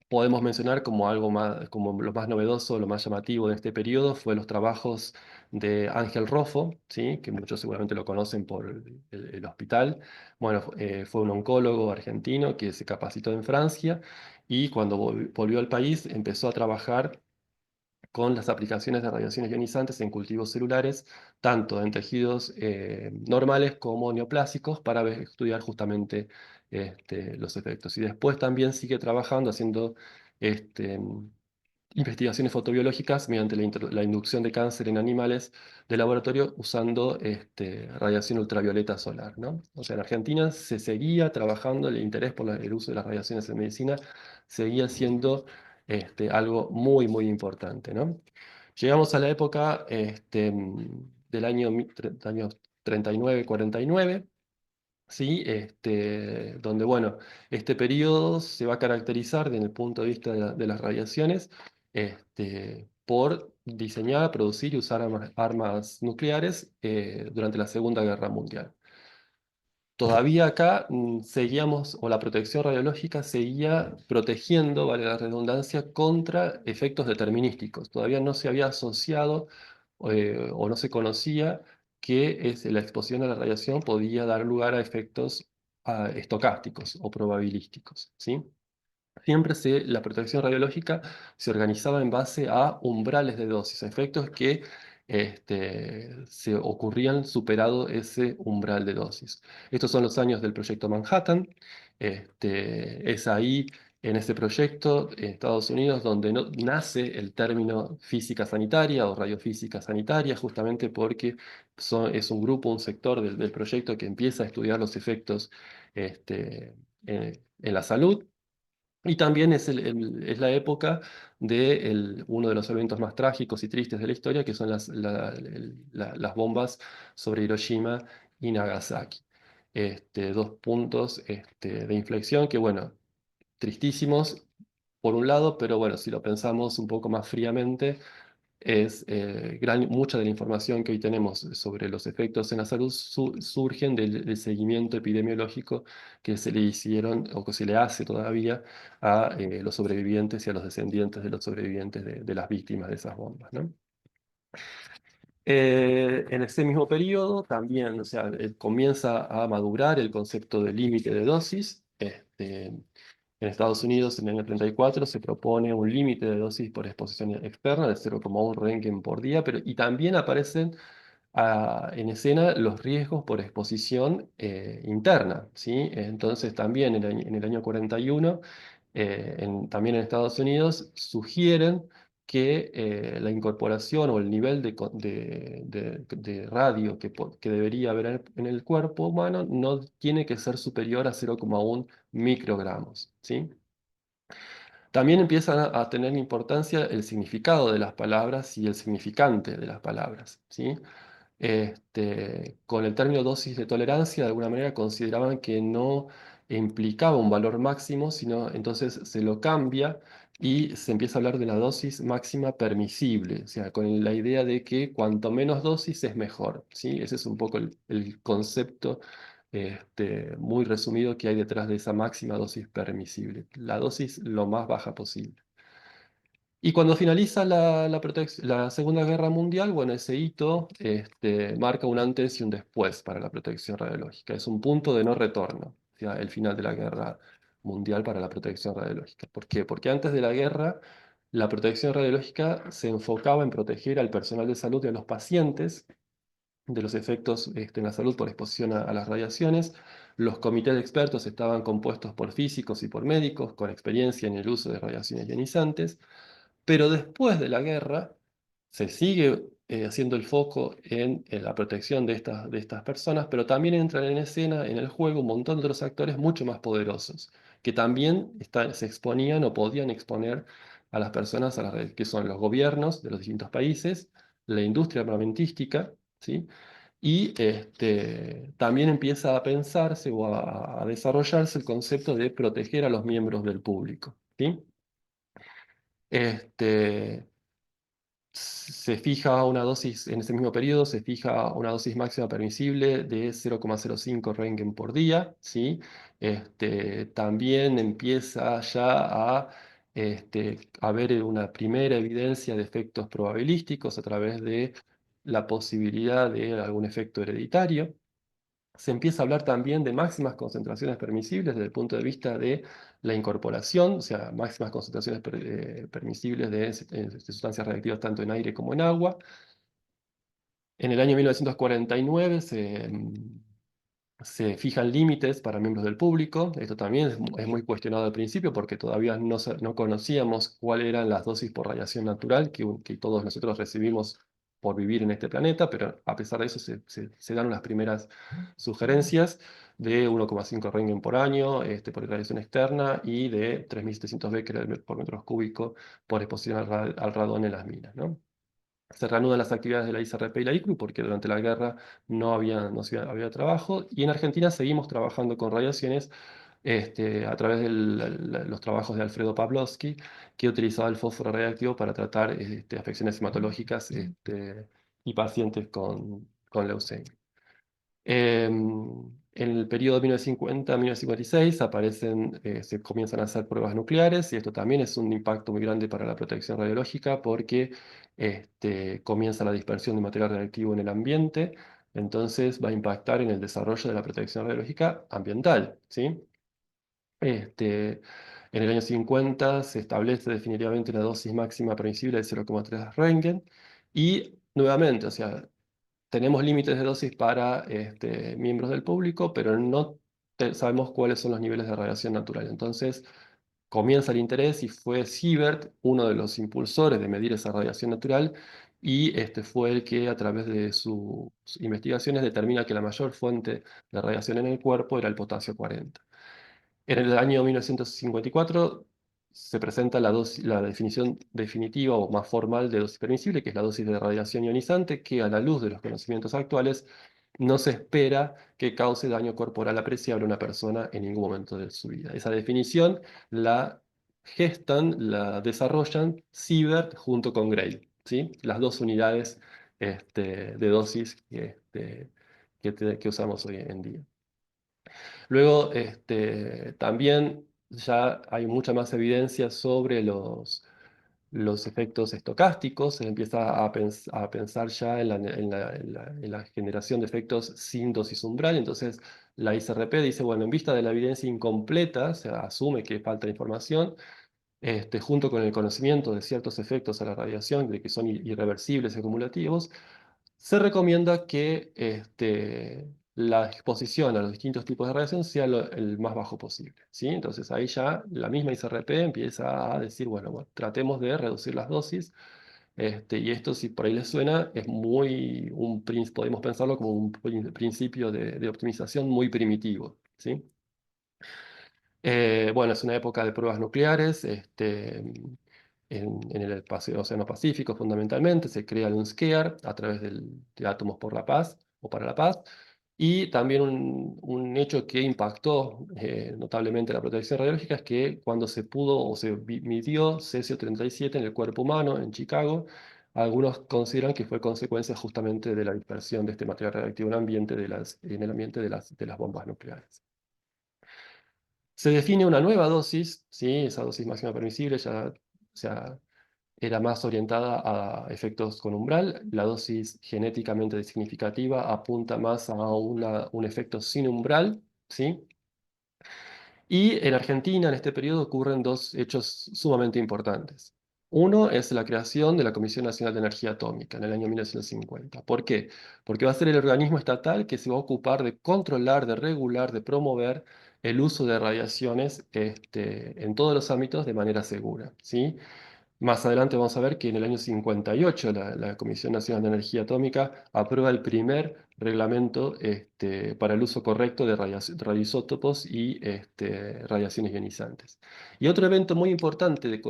Podemos mencionar como algo más, como lo más novedoso, lo más llamativo de este periodo fue los trabajos de Ángel Roffo, ¿sí? Que muchos seguramente lo conocen por el hospital. Bueno, fue un oncólogo argentino que se capacitó en Francia y cuando volvió al país empezó a trabajar con las aplicaciones de radiaciones ionizantes en cultivos celulares, tanto en tejidos normales como neoplásicos, para estudiar justamente los efectos. Y después también sigue trabajando, haciendo este, investigaciones fotobiológicas mediante la inducción de cáncer en animales de laboratorio usando radiación ultravioleta solar, ¿no? O sea, en Argentina se seguía trabajando, el interés por el uso de las radiaciones en medicina seguía siendo algo muy, muy importante, ¿no? Llegamos a la época del año 39-49, ¿sí? Donde, bueno, este periodo se va a caracterizar desde el punto de vista de las radiaciones por diseñar, producir y usar armas nucleares durante la Segunda Guerra Mundial. Todavía acá seguíamos, o la protección radiológica seguía protegiendo, vale la redundancia, contra efectos determinísticos. Todavía no se había asociado o no se conocía que la exposición a la radiación podía dar lugar a efectos estocásticos o probabilísticos, ¿sí? Siempre la protección radiológica se organizaba en base a umbrales de dosis, a efectos que se ocurrían superado ese umbral de dosis. Estos son los años del proyecto Manhattan. Es ahí, en ese proyecto, en Estados Unidos, donde nace el término física sanitaria o radiofísica sanitaria, justamente porque es un grupo, un sector del proyecto que empieza a estudiar los efectos en la salud. Y también es la época de uno de los eventos más trágicos y tristes de la historia, que son las bombas sobre Hiroshima y Nagasaki. Dos puntos de inflexión que, bueno, tristísimos por un lado, pero bueno, si lo pensamos un poco más fríamente, mucha de la información que hoy tenemos sobre los efectos en la salud surgen del seguimiento epidemiológico que se le hicieron o que se le hace todavía a los sobrevivientes y a los descendientes de los sobrevivientes de las víctimas de esas bombas, ¿no? En ese mismo periodo también, o sea, comienza a madurar el concepto de límite de dosis. En Estados Unidos, en el año 34, se propone un límite de dosis por exposición externa de 0,1 Röntgen por día, y también aparecen en escena los riesgos por exposición interna, ¿sí? Entonces también en el año 41, también en Estados Unidos, sugieren que la incorporación o el nivel de radio que debería haber en el cuerpo humano no tiene que ser superior a 0,1 microgramos, ¿sí? También empiezan a tener importancia el significado de las palabras y el significante de las palabras, ¿sí? Con el término dosis de tolerancia, de alguna manera consideraban que no implicaba un valor máximo, sino entonces se lo cambia y se empieza a hablar de la dosis máxima permisible, o sea, con la idea de que cuanto menos dosis es mejor, ¿sí? Ese es un poco el concepto muy resumido que hay detrás de esa máxima dosis permisible, la dosis lo más baja posible. Y cuando finaliza la Segunda Guerra Mundial, bueno, ese hito marca un antes y un después para la protección radiológica. Es un punto de no retorno, o sea, el final de la Guerra Mundial para la protección radiológica. ¿Por qué? Porque antes de la guerra, la protección radiológica se enfocaba en proteger al personal de salud y a los pacientes de los efectos en la salud por exposición a las radiaciones. Los comités de expertos estaban compuestos por físicos y por médicos con experiencia en el uso de radiaciones ionizantes. Pero después de la guerra se sigue haciendo el foco en la protección de estas personas, pero también entran en escena, en el juego, un montón de otros actores mucho más poderosos, que también se exponían o podían exponer a las personas a las redes, que son los gobiernos de los distintos países, la industria armamentística, ¿sí? Y también empieza a pensarse o a desarrollarse el concepto de proteger a los miembros del público, ¿sí? Este, Se fija una dosis, en ese mismo periodo, se fija una dosis máxima permisible de 0,05 Röntgen por día, ¿sí? También empieza ya a ver una primera evidencia de efectos probabilísticos a través de la posibilidad de algún efecto hereditario. se empieza a hablar también de máximas concentraciones permisibles desde el punto de vista de la incorporación, o sea, máximas concentraciones permisibles de sustancias reactivas tanto en aire como en agua. En el año 1949 se fijan límites para miembros del público. Esto también es muy cuestionado al principio porque todavía no conocíamos cuáles eran las dosis por radiación natural que todos nosotros recibimos por vivir en este planeta, pero a pesar de eso se dan unas primeras sugerencias de 1,5 Röntgen por año por radiación externa y de 3.700 becquerel por metro cúbico por exposición al radón en las minas, ¿no? Se reanudan las actividades de la ICRP y la ICRU porque durante la guerra no había trabajo, y en Argentina seguimos trabajando con radiaciones a través de los trabajos de Alfredo Pavlovsky, que utilizaba el fósforo radiactivo para tratar afecciones hematológicas y pacientes con leucemia. En el periodo 1950-1956 se comienzan a hacer pruebas nucleares, y esto también es un impacto muy grande para la protección radiológica porque comienza la dispersión de material radiactivo en el ambiente. Entonces va a impactar en el desarrollo de la protección radiológica ambiental, ¿sí? En el año 50 se establece definitivamente una dosis máxima permisible de 0,3 Röntgen, y nuevamente, o sea, tenemos límites de dosis para miembros del público, pero no sabemos cuáles son los niveles de radiación natural. Entonces comienza el interés, y fue Siebert uno de los impulsores de medir esa radiación natural, y fue el que a través de sus investigaciones determina que la mayor fuente de radiación en el cuerpo era el potasio 40. En el año 1954 se presenta la definición definitiva o más formal de dosis permisible, que es la dosis de radiación ionizante, que a la luz de los conocimientos actuales no se espera que cause daño corporal apreciable a una persona en ningún momento de su vida. Esa definición la la desarrollan Siebert junto con Gray, ¿sí? Las dos unidades de dosis que usamos hoy en día. Luego, también ya hay mucha más evidencia sobre los efectos estocásticos. Se empieza a pensar ya en la generación de efectos sin dosis umbral. Entonces, la ICRP dice, bueno, en vista de la evidencia incompleta, se asume que falta información, junto con el conocimiento de ciertos efectos a la radiación, de que son irreversibles y acumulativos, se recomienda que la exposición a los distintos tipos de radiación sea el más bajo posible, ¿sí? Entonces ahí ya la misma ICRP empieza a decir, bueno, tratemos de reducir las dosis, y esto, si por ahí les suena, es podemos pensarlo como un principio de optimización muy primitivo, ¿sí? Bueno, es una época de pruebas nucleares. En el Océano Pacífico, fundamentalmente, se crea el UNSCEAR a través de Átomos por la Paz o para la Paz. Y también un hecho que impactó notablemente la protección radiológica es que cuando se pudo o se midió cesio-37 en el cuerpo humano en Chicago, algunos consideran que fue consecuencia justamente de la dispersión de este material radiactivo en el ambiente de las bombas nucleares. Se define una nueva dosis, ¿sí? Esa dosis máxima permisible ya, o sea, era más orientada a efectos con umbral. La dosis genéticamente significativa apunta más a un efecto sin umbral, ¿sí? Y en Argentina, en este periodo, ocurren dos hechos sumamente importantes. Uno es la creación de la Comisión Nacional de Energía Atómica en el año 1950. ¿Por qué? Porque va a ser el organismo estatal que se va a ocupar de controlar, de regular, de promover el uso de radiaciones en todos los ámbitos de manera segura, ¿sí? Más adelante vamos a ver que en el año 58 la Comisión Nacional de Energía Atómica aprueba el primer reglamento para el uso correcto de radioisótopos y radiaciones ionizantes. Y otro evento muy importante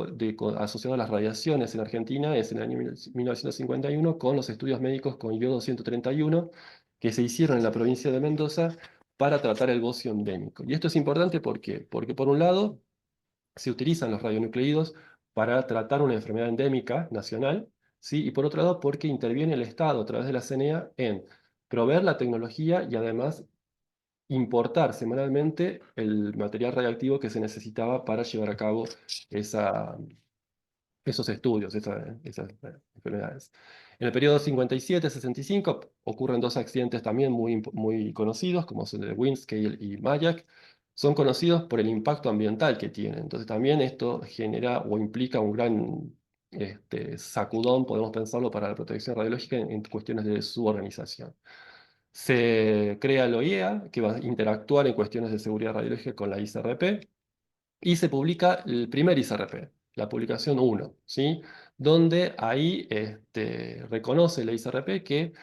asociado a las radiaciones en Argentina es en el año 1951 con los estudios médicos con iodo 131 que se hicieron en la provincia de Mendoza para tratar el bocio endémico. Y esto es importante, ¿por qué? Porque por un lado se utilizan los radionucleidos para tratar una enfermedad endémica nacional, ¿sí? Y por otro lado, porque interviene el Estado a través de la CNEA en proveer la tecnología y además importar semanalmente el material radiactivo que se necesitaba para llevar a cabo esa, esos estudios, esas enfermedades. En el periodo 57-65 ocurren dos accidentes también muy conocidos, como son el de Windscale y Mayak. Son conocidos por el impacto ambiental que tienen. Entonces también esto genera o implica un gran sacudón, podemos pensarlo, para la protección radiológica en cuestiones de su organización. Se crea el OIEA, que va a interactuar en cuestiones de seguridad radiológica con la ICRP, y se publica el primer ICRP, la publicación 1, ¿sí? Donde ahí reconoce la ICRP que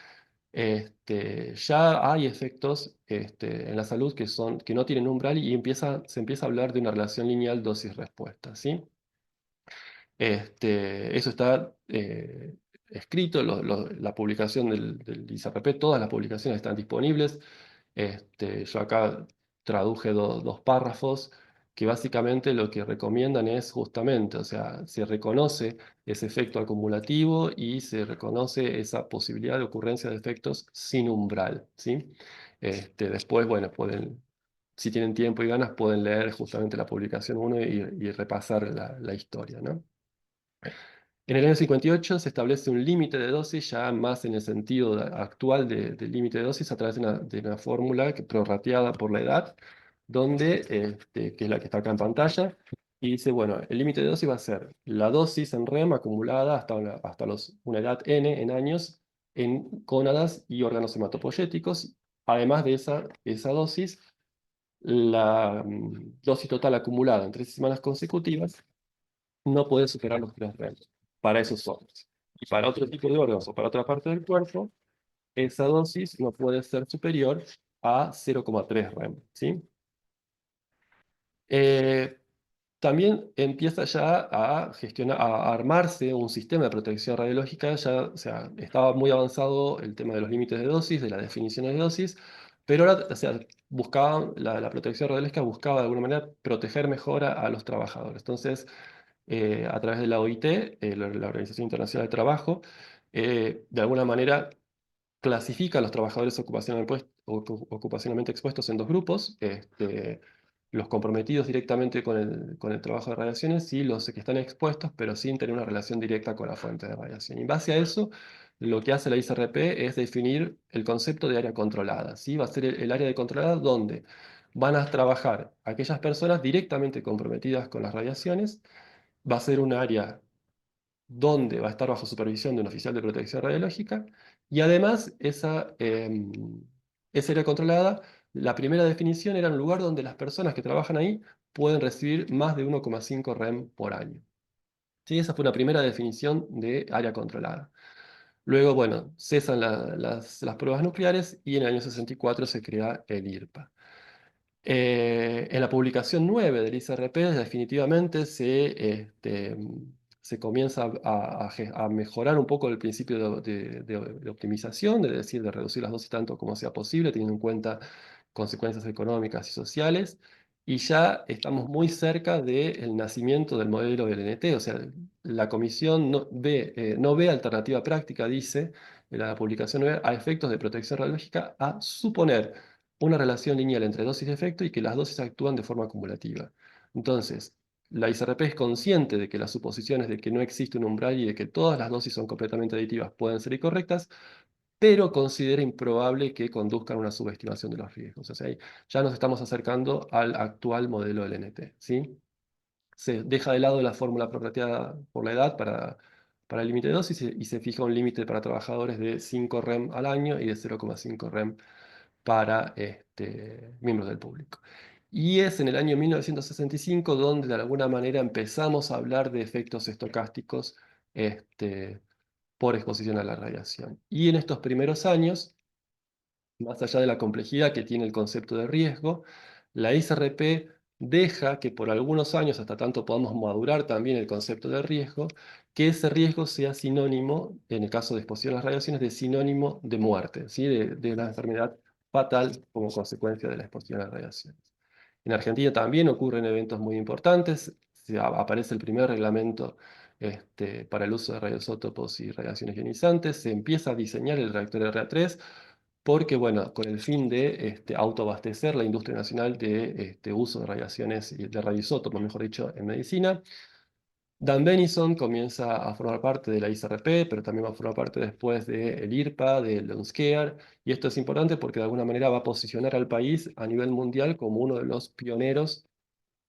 ya hay efectos en la salud que no tienen umbral y se empieza a hablar de una relación lineal dosis-respuesta, ¿sí? Eso está escrito, la publicación del ISRP, todas las publicaciones están disponibles. Yo acá traduje dos párrafos que básicamente lo que recomiendan es justamente, o sea, se reconoce ese efecto acumulativo y se reconoce esa posibilidad de ocurrencia de efectos sin umbral, ¿sí? Después, bueno, si tienen tiempo y ganas, pueden leer justamente la publicación 1 y repasar la historia, ¿no? En el año 58 se establece un límite de dosis, ya más en el sentido actual del límite de dosis, a través de una fórmula prorrateada por la edad, donde, que es la que está acá en pantalla, y dice, bueno, el límite de dosis va a ser la dosis en REM acumulada hasta una edad n en años en gónadas y órganos hematopoyéticos. Además de esa dosis, la dosis total acumulada en 3 semanas consecutivas no puede superar los 3 REM para esos órganos. Y para otro tipo de órganos o para otra parte del cuerpo, esa dosis no puede ser superior a 0,3 REM, ¿sí? Eh, También empieza ya a armarse un sistema de protección radiológica. Ya, o sea, estaba muy avanzado el tema de los límites de dosis, de las definiciones de dosis, pero ahora, o sea, la protección radiológica buscaba de alguna manera proteger mejor a los trabajadores. Entonces, a través de la OIT, la Organización Internacional del Trabajo, de alguna manera clasifica a los trabajadores ocupacionalmente expuestos en dos grupos, los comprometidos directamente con el trabajo de radiaciones y los que están expuestos pero sin tener una relación directa con la fuente de radiación. Y en base a eso, lo que hace la ICRP es definir el concepto de área controlada, ¿sí? Va a ser el área de controlada donde van a trabajar aquellas personas directamente comprometidas con las radiaciones. Va a ser un área donde va a estar bajo supervisión de un oficial de protección radiológica, y además esa área controlada, la primera definición era un lugar donde las personas que trabajan ahí pueden recibir más de 1,5 REM por año. ¿Sí? Esa fue una primera definición de área controlada. Luego, bueno, cesan las pruebas nucleares y en el año 64 se crea el IRPA. En la publicación 9 del ICRP definitivamente se comienza a mejorar un poco el principio de optimización, de decir, de reducir las dosis tanto como sea posible, teniendo en cuenta consecuencias económicas y sociales, y ya estamos muy cerca del nacimiento del modelo del NT. O sea, la comisión no ve alternativa práctica, dice en la publicación 9, a efectos de protección radiológica, a suponer una relación lineal entre dosis de efecto y que las dosis actúan de forma acumulativa. Entonces, la ICRP es consciente de que las suposiciones de que no existe un umbral y de que todas las dosis son completamente aditivas pueden ser incorrectas, pero considera improbable que conduzcan a una subestimación de los riesgos. O sea, ahí ya nos estamos acercando al actual modelo del NT, ¿sí? Se deja de lado la fórmula prorrateada por la edad para el límite de dosis y se fija un límite para trabajadores de 5 REM al año y de 0,5 REM para miembros del público. Y es en el año 1965 donde de alguna manera empezamos a hablar de efectos estocásticos por exposición a la radiación. Y en estos primeros años, más allá de la complejidad que tiene el concepto de riesgo, la ICRP deja que por algunos años, hasta tanto podamos madurar también el concepto de riesgo, que ese riesgo sea sinónimo, en el caso de exposición a las radiaciones, de sinónimo de muerte, ¿sí? de una enfermedad fatal como consecuencia de la exposición a las radiaciones. En Argentina también ocurren eventos muy importantes. Aparece el primer reglamento para el uso de radioisótopos y radiaciones ionizantes. Se empieza a diseñar el reactor RA3 porque, bueno, con el fin de autoabastecer la industria nacional de uso de radiaciones y de radioisótopos, mejor dicho, en medicina. Dan Benison comienza a formar parte de la ISRP, pero también va a formar parte después del IRPA, del UNSCEAR, y esto es importante porque de alguna manera va a posicionar al país a nivel mundial como uno de los pioneros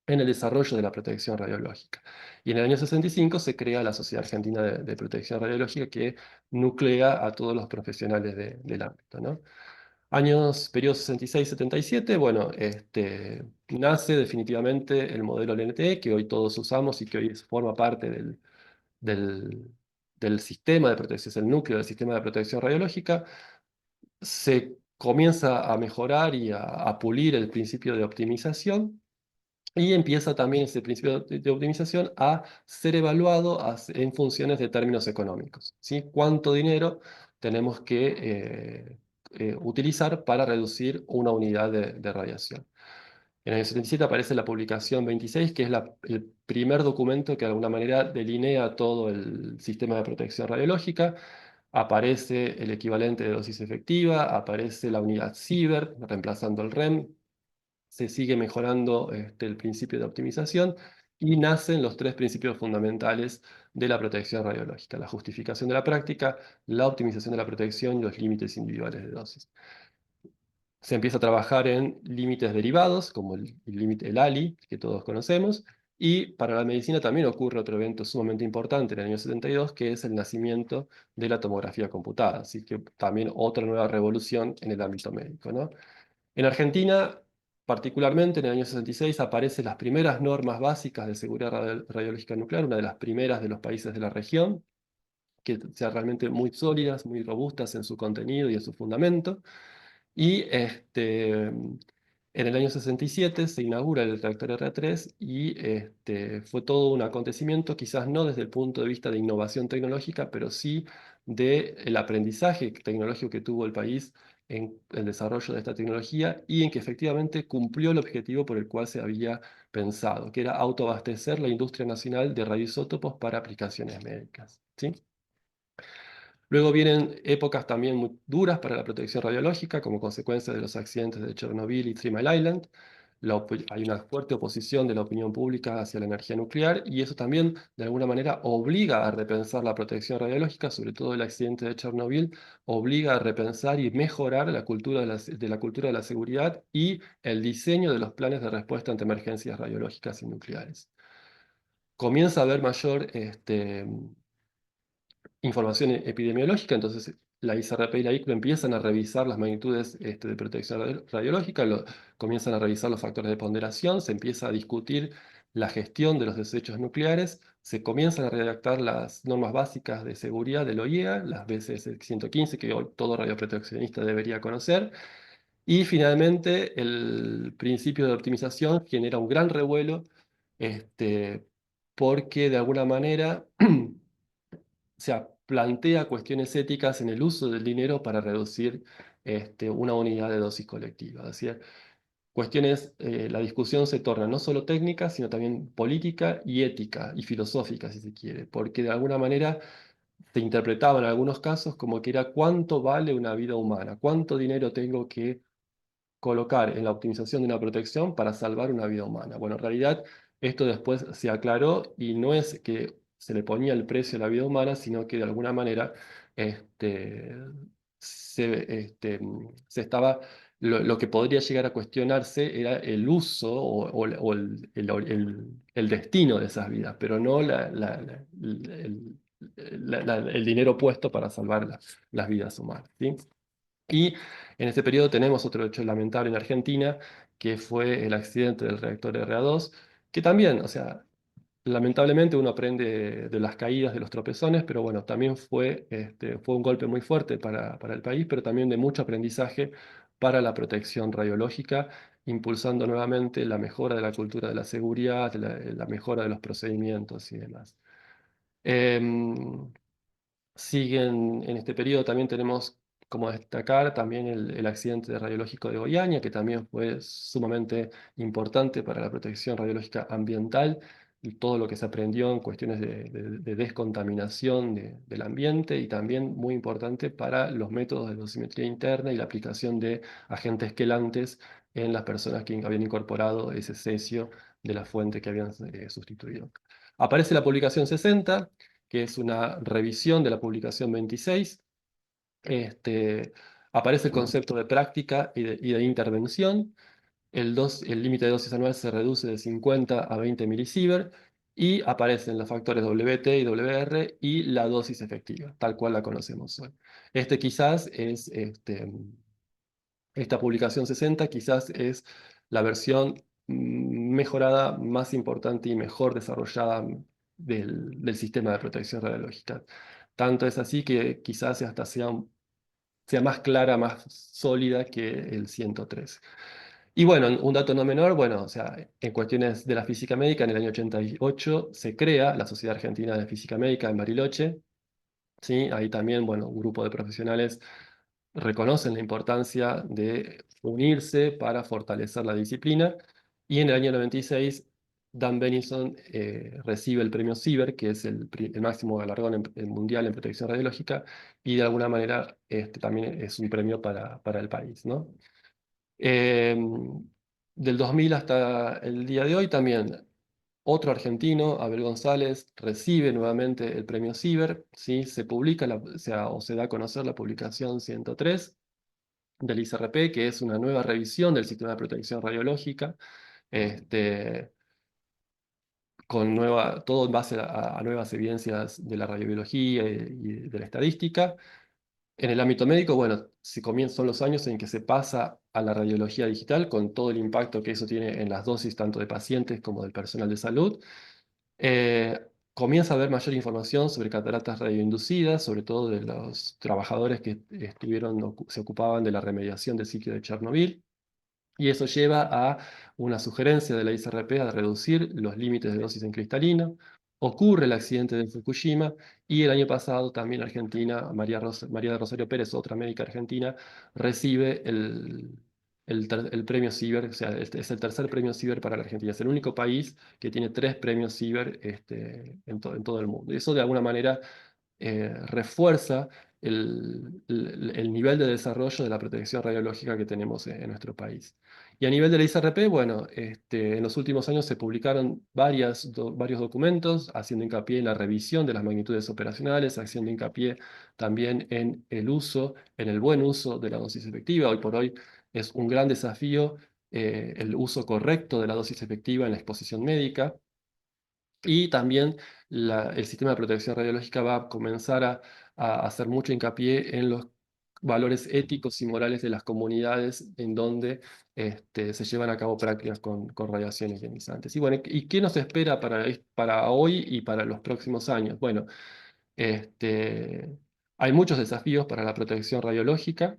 en el desarrollo de la protección radiológica. Y en el año 65 se crea la Sociedad Argentina de Protección Radiológica, que nuclea a todos los profesionales del ámbito, ¿no? Periodo 66-77, bueno, nace definitivamente el modelo LNT, que hoy todos usamos y que hoy forma parte del, del sistema de protección, es el núcleo del sistema de protección radiológica. Se comienza a mejorar y a pulir el principio de optimización, y empieza también ese principio de optimización a ser evaluado en funciones de términos económicos, ¿sí? ¿Cuánto dinero tenemos que utilizar para reducir una unidad de radiación? En el año 77 aparece la publicación 26, que es el primer documento que de alguna manera delinea todo el sistema de protección radiológica. Aparece el equivalente de dosis efectiva, aparece la unidad CIBER, reemplazando el REM, se sigue mejorando el principio de optimización y nacen los tres principios fundamentales de la protección radiológica: la justificación de la práctica, la optimización de la protección y los límites individuales de dosis. Se empieza a trabajar en límites derivados, como el límite, el ALI, que todos conocemos, y para la medicina también ocurre otro evento sumamente importante en el año 72, que es el nacimiento de la tomografía computada, así que también otra nueva revolución en el ámbito médico, ¿no? En Argentina, particularmente en el año 66, aparecen las primeras normas básicas de seguridad radiológica nuclear, una de las primeras de los países de la región, que sean realmente muy sólidas, muy robustas en su contenido y en su fundamento. Y en el año 67 se inaugura el reactor R3 y fue todo un acontecimiento, quizás no desde el punto de vista de innovación tecnológica, pero sí del aprendizaje tecnológico que tuvo el país en el desarrollo de esta tecnología y en que efectivamente cumplió el objetivo por el cual se había pensado, que era autoabastecer la industria nacional de radioisótopos para aplicaciones médicas, ¿sí? Luego vienen épocas también muy duras para la protección radiológica, como consecuencia de los accidentes de Chernobyl y Three Mile Island. Hay una fuerte oposición de la opinión pública hacia la energía nuclear, y eso también, de alguna manera, obliga a repensar la protección radiológica. Sobre todo el accidente de Chernobyl obliga a repensar y mejorar la cultura de la cultura de la seguridad y el diseño de los planes de respuesta ante emergencias radiológicas y nucleares. Comienza a haber mayor información epidemiológica, entonces la ICRP y la ICRO empiezan a revisar las magnitudes de protección radiológica, comienzan a revisar los factores de ponderación, se empieza a discutir la gestión de los desechos nucleares, se comienzan a redactar las normas básicas de seguridad del OIEA, las BCS 115, que hoy todo radioproteccionista debería conocer, y finalmente el principio de optimización genera un gran revuelo, porque de alguna manera sea, plantea cuestiones éticas en el uso del dinero para reducir una unidad de dosis colectiva. Es decir, la discusión se torna no solo técnica, sino también política y ética y filosófica, si se quiere, porque de alguna manera se interpretaba en algunos casos como que era cuánto vale una vida humana, cuánto dinero tengo que colocar en la optimización de una protección para salvar una vida humana. Bueno, en realidad esto después se aclaró y no es que se le ponía el precio a la vida humana, sino que de alguna manera este, se estaba, lo que podría llegar a cuestionarse era el uso o el destino de esas vidas, pero no el dinero puesto para salvar las vidas humanas, ¿sí? Y en este periodo tenemos otro hecho lamentable en Argentina, que fue el accidente del reactor RA2, que también, o sea, lamentablemente uno aprende de las caídas, de los tropezones, pero bueno, también fue un golpe muy fuerte para el país, pero también de mucho aprendizaje para la protección radiológica, impulsando nuevamente la mejora de la cultura de la seguridad, la mejora de los procedimientos y demás. Em, Siguen en este periodo, también tenemos como destacar también el accidente radiológico de Goiânia, que también fue sumamente importante para la protección radiológica ambiental y todo lo que se aprendió en cuestiones de descontaminación del ambiente, y también muy importante para los métodos de dosimetría interna y la aplicación de agentes quelantes en las personas que habían incorporado ese cesio de la fuente que habían sustituido. Aparece la publicación 60, que es una revisión de la publicación 26. Este, Aparece el concepto de práctica y de intervención. El límite de dosis anual se reduce de 50 a 20 milisievert y aparecen los factores WT y WR y la dosis efectiva, tal cual la conocemos hoy. Quizás es, esta publicación 60 quizás es la versión mejorada, más importante y mejor desarrollada del sistema de protección radiológica. Tanto es así que quizás hasta sea más clara, más sólida que el 103. Y bueno, un dato no menor, bueno, o sea, en cuestiones de la física médica, en el año 88 se crea la Sociedad Argentina de Física Médica en Bariloche, ¿sí? Ahí también, bueno, un grupo de profesionales reconocen la importancia de unirse para fortalecer la disciplina, y en el año 96 Dan Benison recibe el premio CIBER, que es el máximo galardón mundial en protección radiológica, y de alguna manera también es un premio para el país, ¿no? Eh, Del 2000 hasta el día de hoy también otro argentino, Abel González, recibe nuevamente el premio CIBER, ¿sí? Se publica, o se da a conocer la publicación 103 del ICRP, que es una nueva revisión del sistema de protección radiológica, este, todo en base a nuevas evidencias de la radiobiología y de la estadística. En el ámbito médico, bueno, son los años en que se pasa a la radiología digital con todo el impacto que eso tiene en las dosis tanto de pacientes como del personal de salud. Eh, Comienza a haber mayor información sobre cataratas radioinducidas, sobre todo de los trabajadores que se ocupaban de la remediación del sitio de Chernobyl. Y eso lleva a una sugerencia de la ICRP a reducir los límites de dosis en cristalino. Ocurre el accidente de Fukushima y el año pasado también Argentina, María de Rosario Pérez, otra médica argentina, recibe el premio CIBER, o sea, es el tercer premio CIBER para la Argentina. Es el único país que tiene tres premios CIBER en todo el mundo. Y eso de alguna manera refuerza el nivel de desarrollo de la protección radiológica que tenemos en nuestro país. Y a nivel de la ICRP, bueno, en los últimos años se publicaron varios documentos haciendo hincapié en la revisión de las magnitudes operacionales, haciendo hincapié también en en el buen uso de la dosis efectiva. Hoy por hoy es un gran desafío el uso correcto de la dosis efectiva en la exposición médica. Y también el sistema de protección radiológica va a comenzar a hacer mucho hincapié en los valores éticos y morales de las comunidades en donde se llevan a cabo prácticas con radiaciones ionizantes. Y bueno, ¿y qué nos espera para hoy y para los próximos años? Bueno, este, hay muchos desafíos para la protección radiológica,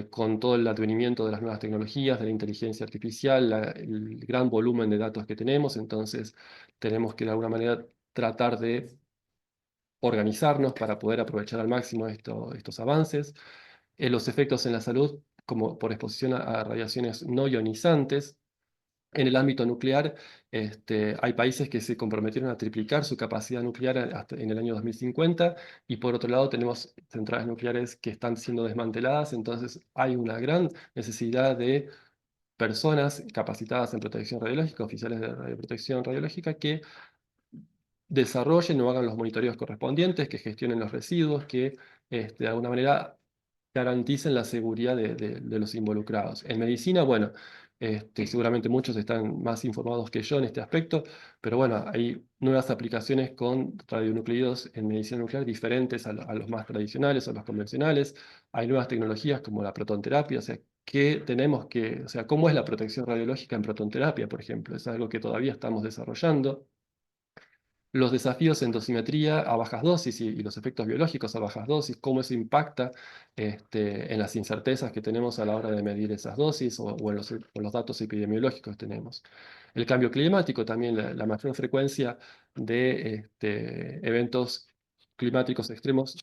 con todo el advenimiento de las nuevas tecnologías, de la inteligencia artificial, el gran volumen de datos que tenemos. Entonces tenemos que de alguna manera tratar de organizarnos para poder aprovechar al máximo estos avances. Los efectos en la salud, como por exposición a radiaciones no ionizantes. En el ámbito nuclear, hay países que se comprometieron a triplicar su capacidad nuclear hasta en el año 2050, y por otro lado tenemos centrales nucleares que están siendo desmanteladas. Entonces hay una gran necesidad de personas capacitadas en protección radiológica, oficiales de radioprotección radiológica, que desarrollen o hagan los monitoreos correspondientes, que gestionen los residuos, que de alguna manera garanticen la seguridad de los involucrados. En medicina, bueno, seguramente muchos están más informados que yo en este aspecto, pero bueno, hay nuevas aplicaciones con radionuclidos en medicina nuclear diferentes a los más tradicionales, a los convencionales. Hay nuevas tecnologías como la protonterapia, o sea, o sea, ¿cómo es la protección radiológica en protonterapia, por ejemplo? Es algo que todavía estamos desarrollando. Los desafíos en dosimetría a bajas dosis y los efectos biológicos a bajas dosis, cómo eso impacta en las incertezas que tenemos a la hora de medir esas dosis o en los datos epidemiológicos que tenemos. El cambio climático también, la mayor frecuencia de eventos climáticos extremos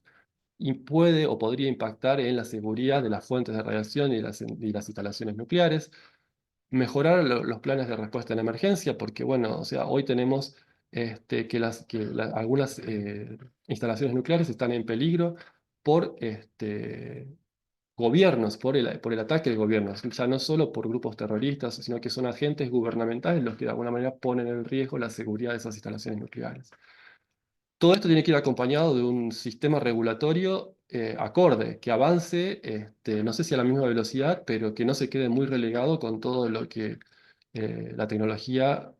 y puede o podría impactar en la seguridad de las fuentes de radiación y las instalaciones nucleares. Mejorar los planes de respuesta en emergencia, porque bueno, o sea, hoy tenemos algunas instalaciones nucleares están en peligro por gobiernos, por el ataque de gobiernos, ya no solo por grupos terroristas, sino que son agentes gubernamentales los que de alguna manera ponen en riesgo la seguridad de esas instalaciones nucleares. Todo esto tiene que ir acompañado de un sistema regulatorio acorde, que avance, no sé si a la misma velocidad, pero que no se quede muy relegado con todo lo que la tecnología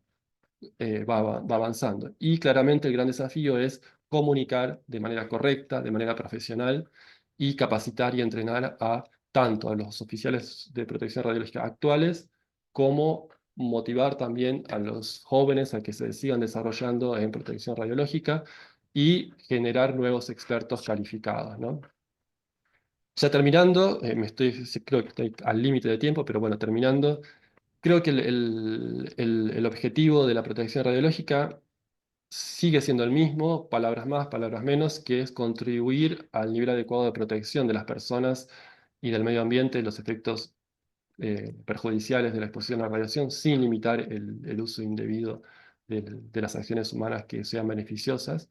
va avanzando. Y claramente el gran desafío es comunicar de manera correcta, de manera profesional, y capacitar y entrenar a tanto a los oficiales de protección radiológica actuales como motivar también a los jóvenes a que se sigan desarrollando en protección radiológica y generar nuevos expertos calificados, ¿no? Ya terminando, creo que estoy al límite de tiempo, pero bueno, terminando, creo que el objetivo de la protección radiológica sigue siendo el mismo, palabras más, palabras menos, que es contribuir al nivel adecuado de protección de las personas y del medio ambiente, los efectos perjudiciales de la exposición a la radiación, sin limitar el uso indebido de las acciones humanas que sean beneficiosas.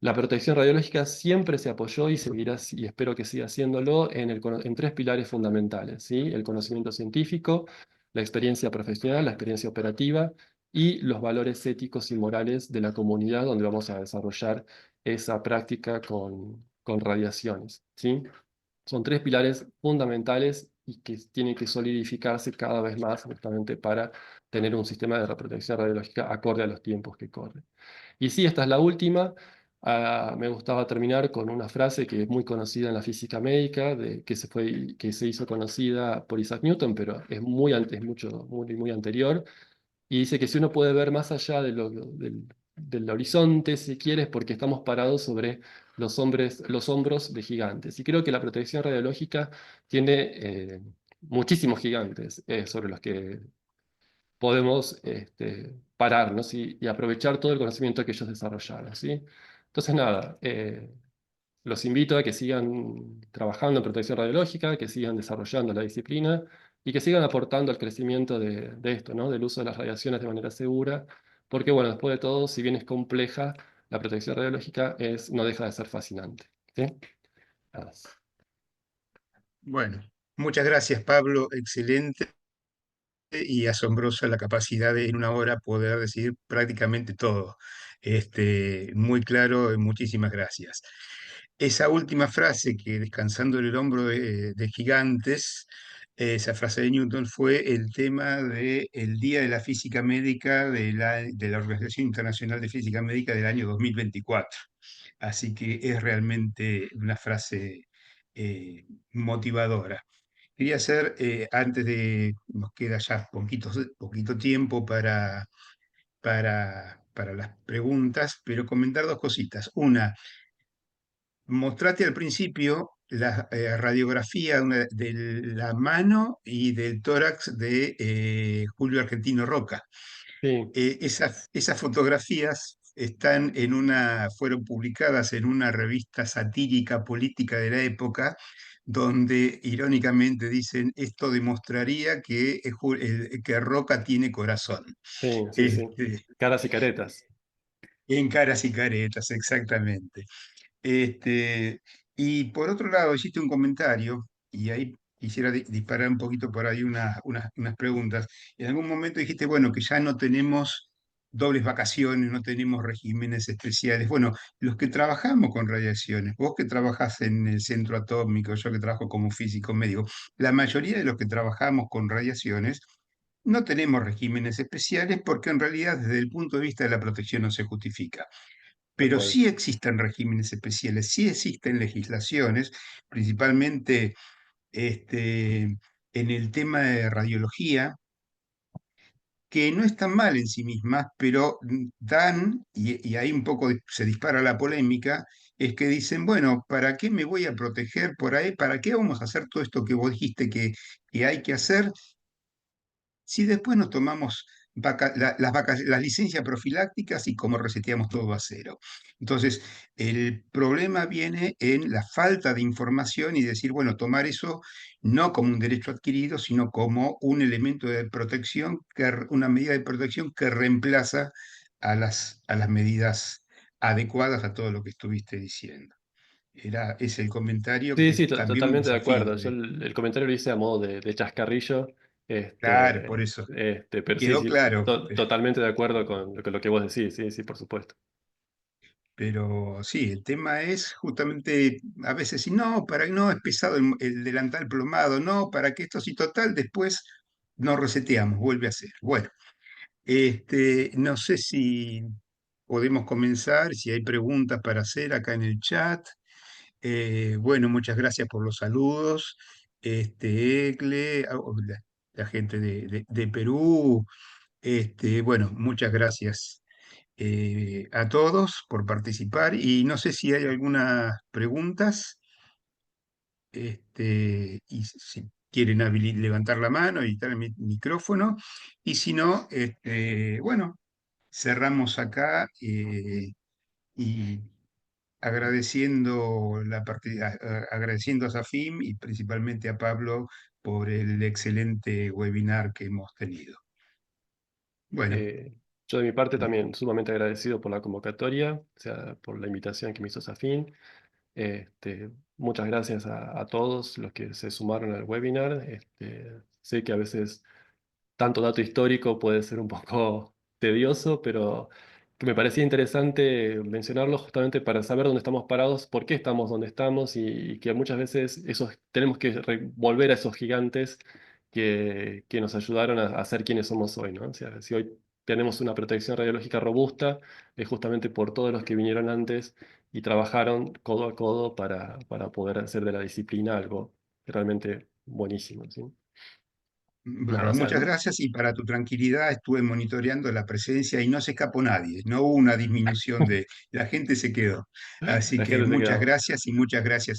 La protección radiológica siempre se apoyó y seguirá, y espero que siga haciéndolo, en tres pilares fundamentales, ¿sí? El conocimiento científico, la experiencia profesional, la experiencia operativa y los valores éticos y morales de la comunidad donde vamos a desarrollar esa práctica con radiaciones, ¿sí? Son tres pilares fundamentales y que tienen que solidificarse cada vez más justamente para tener un sistema de protección radiológica acorde a los tiempos que corren. Y sí, esta es la última. Me gustaba terminar con una frase que es muy conocida en la física médica, que se hizo conocida por Isaac Newton, pero es muy antes, muy anterior, y dice que si uno puede ver más allá del horizonte, si quieres, porque estamos parados sobre los hombros de gigantes. Y creo que la protección radiológica tiene muchísimos gigantes sobre los que podemos pararnos y aprovechar todo el conocimiento que ellos desarrollaron, ¿sí? Entonces, nada, los invito a que sigan trabajando en protección radiológica, que sigan desarrollando la disciplina y que sigan aportando al crecimiento de esto, ¿no? Del uso de las radiaciones de manera segura, porque, bueno, después de todo, si bien es compleja, la protección radiológica no deja de ser fascinante, ¿sí? Nada más. Bueno, muchas gracias, Pablo. Excelente y asombrosa la capacidad de en una hora poder decir prácticamente todo. Muy claro, muchísimas gracias. Esa última frase que descansando en el hombro de gigantes, esa frase de Newton fue el tema del Día de la Física Médica de la Organización Internacional de Física Médica del año 2024. Así que es realmente una frase motivadora. Quería hacer, antes de, nos queda ya poquito tiempo para las preguntas, pero comentar dos cositas. Una, mostrate al principio la radiografía de la mano y del tórax de Julio Argentino Roca. Sí, Esas fotografías fueron publicadas en una revista satírica política de la época, donde irónicamente dicen, esto demostraría que Roca tiene corazón. sí, sí, sí. Este, Caras y caretas. en caras y caretas, exactamente. Este, y por otro lado, hiciste un comentario, y ahí quisiera disparar un poquito por ahí unas preguntas. En algún momento dijiste, bueno, que ya no tenemos dobles vacaciones, no tenemos regímenes especiales. Bueno, los que trabajamos con radiaciones, vos que trabajás en el centro atómico, yo que trabajo como físico médico, la mayoría de los que trabajamos con radiaciones no tenemos regímenes especiales porque en realidad desde el punto de vista de la protección no se justifica. Tal Pero cual. sí existen regímenes especiales, sí existen legislaciones, principalmente en el tema de radiología, que no están mal en sí mismas, pero y ahí un poco se dispara la polémica, es que dicen, bueno, ¿para qué me voy a proteger por ahí? ¿Para qué vamos a hacer todo esto que vos dijiste que hay que hacer si después nos tomamos las licencias profilácticas y como reseteamos todo a cero? Entonces, el problema viene en la falta de información y decir, bueno, tomar eso no como un derecho adquirido, sino como un elemento de protección, una medida de protección que reemplaza a las medidas adecuadas a todo lo que estuviste diciendo. es el comentario Sí, que sí, también un totalmente de desafío. acuerdo. Yo el comentario lo hice a modo de chascarrillo, Claro, por eso. pero sí, Quedó sí, claro. totalmente de acuerdo con lo que vos decís, sí, sí, por supuesto. Pero sí, el tema es justamente a veces, si no, para no, es pesado el delantal plomado, no, para que esto, si total, después nos reseteamos, vuelve a ser. Bueno, no sé si podemos comenzar, si hay preguntas para hacer acá en el chat. Bueno, muchas gracias por los saludos. Ecle, la gente de Perú, bueno, muchas gracias a todos por participar y no sé si hay algunas preguntas y si quieren levantar la mano y tal el micrófono y si no, bueno, cerramos acá y agradeciendo agradeciendo a Safim y principalmente a Pablo por el excelente webinar que hemos tenido. Bueno, Eh, yo de mi parte también sumamente agradecido por la convocatoria, o sea, por la invitación que me hizo Safin. Muchas gracias a todos los que se sumaron al webinar. Sé que a veces tanto dato histórico puede ser un poco tedioso, pero que me parecía interesante mencionarlo justamente para saber dónde estamos parados, por qué estamos donde estamos y que muchas veces tenemos que volver a esos gigantes que nos ayudaron a ser quienes somos hoy, ¿no? O sea, si hoy tenemos una protección radiológica robusta, es justamente por todos los que vinieron antes y trabajaron codo a codo para poder hacer de la disciplina algo realmente buenísimo, ¿sí? bárbaro, Nada, o sea, muchas gracias y para tu tranquilidad estuve monitoreando la presencia y no se escapó nadie, no hubo una disminución de, la gente se quedó. Así la que gente se muchas quedó. gracias y muchas gracias